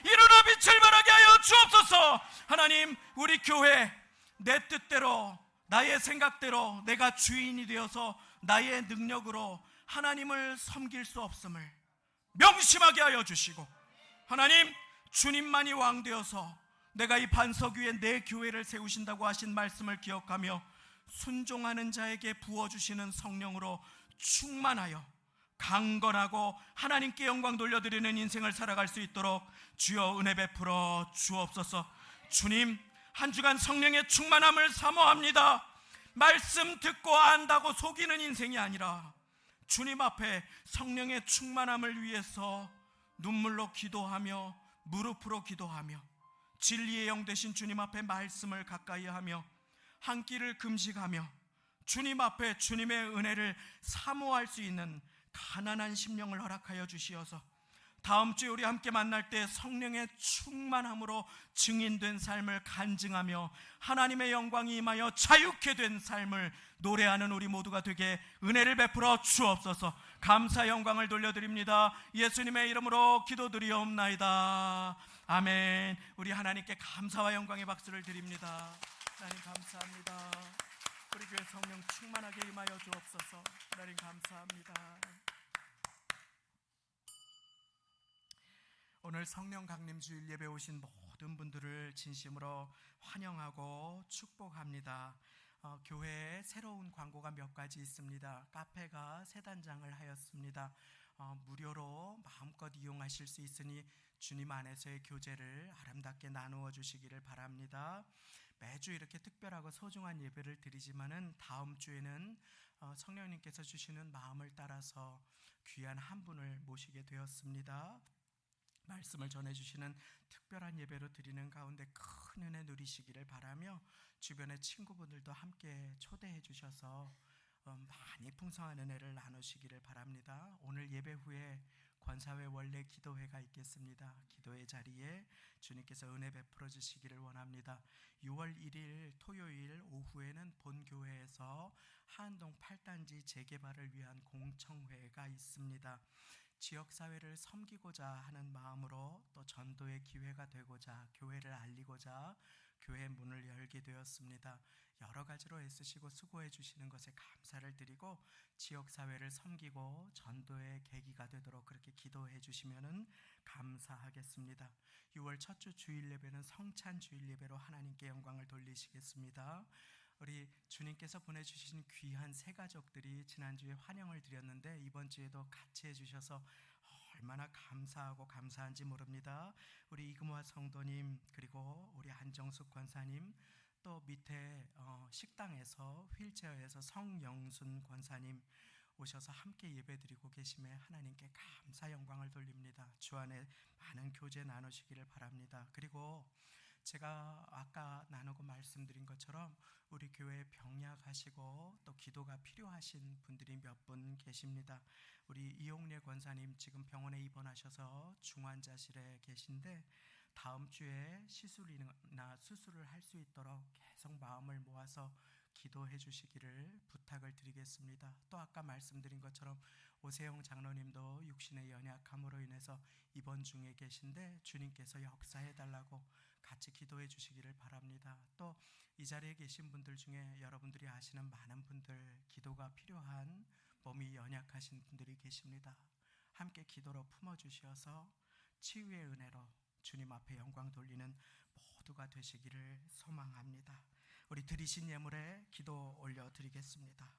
이르러 빛을 발하게 하여 주옵소서. 하나님, 우리 교회 내 뜻대로 나의 생각대로 내가 주인이 되어서 나의 능력으로 하나님을 섬길 수 없음을 명심하게 하여 주시고 하나님, 주님만이 왕 되어서 내가 이 반석 위에 내 교회를 세우신다고 하신 말씀을 기억하며 순종하는 자에게 부어주시는 성령으로 충만하여 강건하고 하나님께 영광 돌려드리는 인생을 살아갈 수 있도록 주여 은혜 베풀어 주옵소서. 주님, 한 주간 성령의 충만함을 사모합니다. 말씀 듣고 안다고 속이는 인생이 아니라 주님 앞에 성령의 충만함을 위해서 눈물로 기도하며 무릎으로 기도하며 진리의 영 되신 주님 앞에 말씀을 가까이 하며 한 끼를 금식하며 주님 앞에 주님의 은혜를 사모할 수 있는 가난한 심령을 허락하여 주시어서 다음 주에 우리 함께 만날 때 성령의 충만함으로 증인된 삶을 간증하며 하나님의 영광이 임하여 자유케 된 삶을 노래하는 우리 모두가 되게 은혜를 베풀어 주옵소서. 감사 영광을 돌려드립니다. 예수님의 이름으로 기도드리옵나이다. 아멘. 우리 하나님께 감사와 영광의 박수를 드립니다. 하나님 감사합니다. 우리 교회 성령 충만하게 임하여 주옵소서. 하나님 감사합니다. 오늘 성령 강림 주일 예배 오신 모든 분들을 진심으로 환영하고 축복합니다. 교회에 새로운 광고가 몇 가지 있습니다. 카페가 새 단장을 하였습니다. 무료로 마음껏 이용하실 수 있으니 주님 안에서의 교제를 아름답게 나누어 주시기를 바랍니다. 매주 이렇게 특별하고 소중한 예배를 드리지만은 다음 주에는 성령님께서 주시는 마음을 따라서 귀한 한 분을 모시게 되었습니다. 말씀을 전해주시는 특별한 예배로 드리는 가운데 큰 은혜 누리시기를 바라며 주변의 친구분들도 함께 초대해 주셔서 많이 풍성한 은혜를 나누시기를 바랍니다. 오늘 예배 후에 권사회 원래 기도회가 있겠습니다. 기도의 자리에 주님께서 은혜 베풀어 주시기를 원합니다. 6월 1일 토요일 오후에는 본교회에서 하안동 8단지 재개발을 위한 공청회가 있습니다. 지역사회를 섬기고자 하는 마음으로 또 전도의 기회가 되고자 교회를 알리고자 교회 문을 열게 되었습니다. 여러 가지로 애쓰시고 수고해 주시는 것에 감사를 드리고 지역사회를 섬기고 전도의 계기가 되도록 그렇게 기도해 주시면 감사하겠습니다. 6월 첫 주 주일 예배는 성찬 주일 예배로 하나님께 영광을 돌리시겠습니다. 우리 주님께서 보내주신 귀한 세 가족들이 지난주에 환영을 드렸는데 이번 주에도 같이 해주셔서 얼마나 감사하고 감사한지 모릅니다. 우리 이금화 성도님 그리고 우리 한정숙 권사님 또 밑에 식당에서 휠체어에서 성영순 권사님 오셔서 함께 예배드리고 계심에 하나님께 감사 영광을 돌립니다. 주 안에 많은 교제 나누시기를 바랍니다. 그리고 제가 아까 나누고 말씀드린 것처럼 우리 교회에 병약하시고 또 기도가 필요하신 분들이 몇 분 계십니다. 우리 이용래 권사님 지금 병원에 입원하셔서 중환자실에 계신데 다음 주에 시술이나 수술을 할 수 있도록 계속 마음을 모아서 기도해 주시기를 부탁을 드리겠습니다. 또 아까 말씀드린 것처럼 오세영 장로님도 육신의 연약함으로 인해서 입원 중에 계신데 주님께서 역사해 달라고 같이 기도해 주시기를 바랍니다. 또 이 자리에 계신 분들 중에 여러분들이 아시는 많은 분들 기도가 필요한 몸이 연약하신 분들이 계십니다. 함께 기도로 품어주셔서 치유의 은혜로 주님 앞에 영광 돌리는 모두가 되시기를 소망합니다. 우리 드리신 예물에 기도 올려드리겠습니다.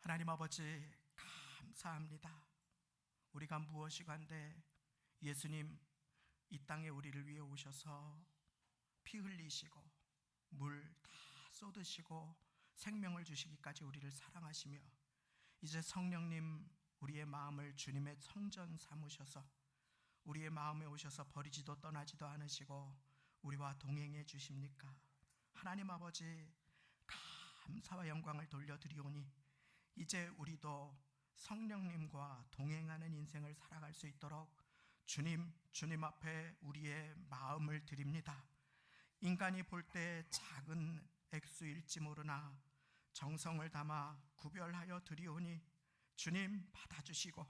하나님 아버지 감사합니다. 우리가 무엇이간데 예수님 이 땅에 우리를 위해 오셔서 피 흘리시고 물 다 쏟으시고 생명을 주시기까지 우리를 사랑하시며 이제 성령님 우리의 마음을 주님의 성전 삼으셔서 우리의 마음에 오셔서 버리지도 떠나지도 않으시고 우리와 동행해 주십니까? 하나님 아버지 감사와 영광을 돌려드리오니 이제 우리도 성령님과 동행하는 인생을 살아갈 수 있도록 주님 앞에 우리의 마음을 드립니다. 인간이 볼 때 작은 액수일지 모르나 정성을 담아 구별하여 드리오니 주님 받아주시고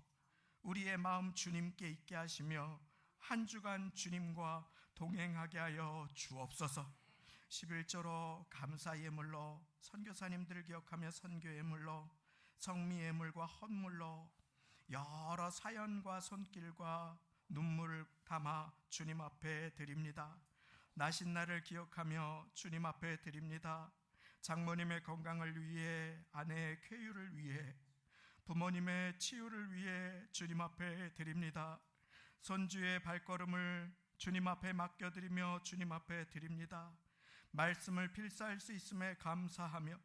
우리의 마음 주님께 있게 하시며 한 주간 주님과 동행하게 하여 주옵소서. 11조로 감사 예물로 선교사님들을 기억하며 선교 예물로 성미 예물과 헌물로 여러 사연과 손길과 눈물을 담아 주님 앞에 드립니다. 나신 날을 기억하며 주님 앞에 드립니다. 장모님의 건강을 위해, 아내의 쾌유를 위해, 부모님의 치유를 위해 주님 앞에 드립니다. 손주의 발걸음을 주님 앞에 맡겨드리며 주님 앞에 드립니다. 말씀을 필사할 수 있음에 감사하며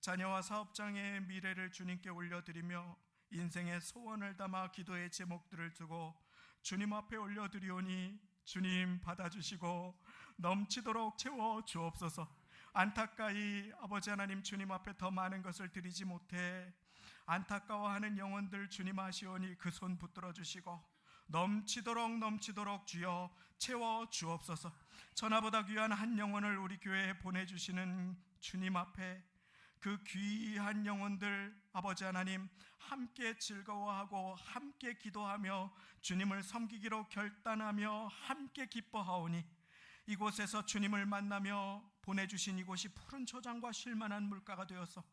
자녀와 사업장의 미래를 주님께 올려드리며 인생의 소원을 담아 기도의 제목들을 두고 주님 앞에 올려드리오니 주님 받아주시고 넘치도록 채워 주옵소서. 안타까이 아버지 하나님 주님 앞에 더 많은 것을 드리지 못해 안타까워하는 영혼들 주님 아시오니 그 손 붙들어 주시고 넘치도록 주여 채워 주옵소서. 천하보다 귀한 한 영혼을 우리 교회에 보내주시는 주님 앞에 그 귀한 영혼들 아버지 하나님 함께 즐거워하고 함께 기도하며 주님을 섬기기로 결단하며 함께 기뻐하오니 이곳에서 주님을 만나며 보내주신 이곳이 푸른 초장과 쉴만한 물가가 되어서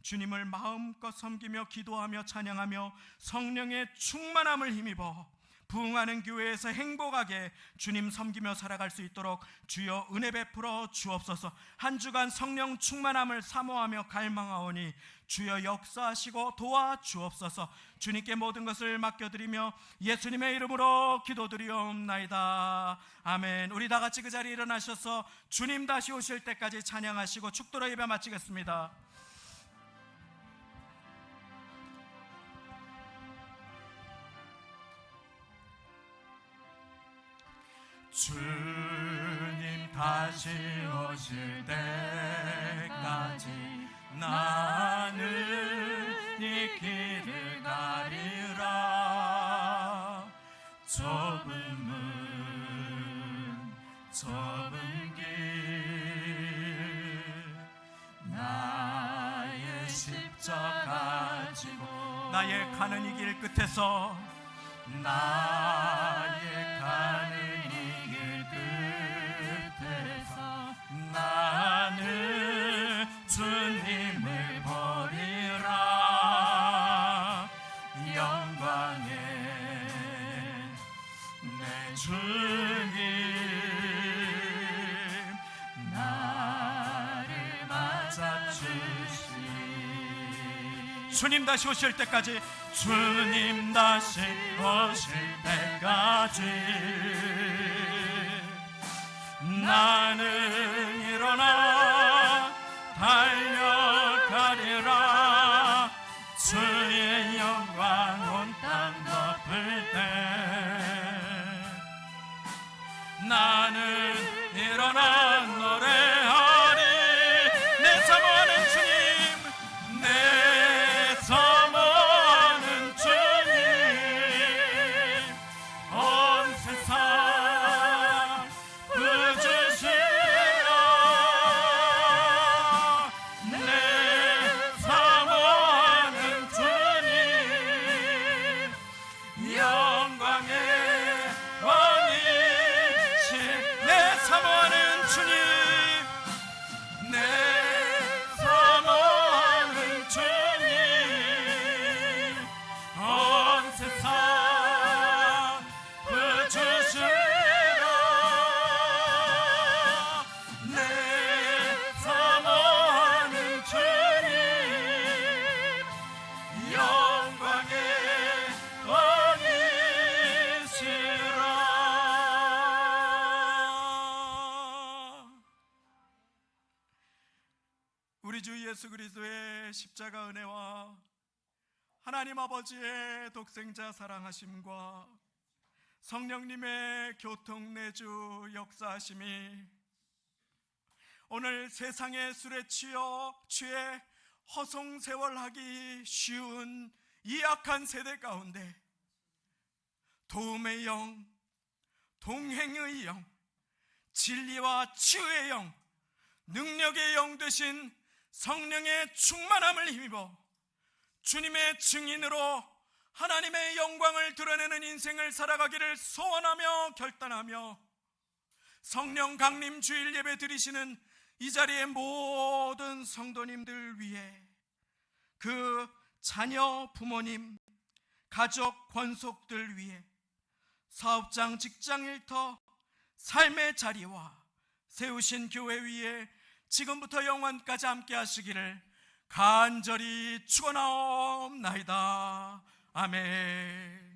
주님을 마음껏 섬기며 기도하며 찬양하며 성령의 충만함을 힘입어 부흥하는 교회에서 행복하게 주님 섬기며 살아갈 수 있도록 주여 은혜 베풀어 주옵소서. 한 주간 성령 충만함을 사모하며 갈망하오니 주여 역사하시고 도와 주옵소서. 주님께 모든 것을 맡겨드리며 예수님의 이름으로 기도드리옵나이다. 아멘. 우리 다 같이 그 자리에 일어나셔서 주님 다시 오실 때까지 찬양하시고 축도로 예배 마치겠습니다. 주님 다시 오실 때까지 나는 이 길을 가리라. 좁은 문 좁은 길 나의 십자가 지고 나의 가는 이 길 끝에서 나의 가는 나는 주님을 버리라. 영광의 내 주님 나를 맞아주시. 주님 다시 오실 때까지 주님 다시 오실 때까지 나는 일어나 달려가리라. 주의 영광 온 땅 덮을 때 나는 일어나 노래하리. 내 사모하는 주님, 내 사모하는 주님, 사모하는 주님, 내 사모하는 주님, 온 세상 부주시라. 내 사모하는 주님, 영광의 왕이시라. 우리 주 예수 그리스도의 십자가 은혜와 하나님 아버지의 독생자 사랑하심과 성령님의 교통내주 역사하심이 오늘 세상의 술에 취해 허송세월하기 쉬운 이 악한 세대 가운데 도움의 영, 동행의 영, 진리와 치유의 영, 능력의 영 되신 성령의 충만함을 힘입어 주님의 증인으로 하나님의 영광을 드러내는 인생을 살아가기를 소원하며 결단하며 성령 강림 주일 예배 드리시는 이 자리의 모든 성도님들 위해 그 자녀, 부모님, 가족, 권속들 위해 사업장, 직장 일터, 삶의 자리와 세우신 교회 위에 지금부터 영원까지 함께 하시기를 간절히 축원하옵나이다. 아멘.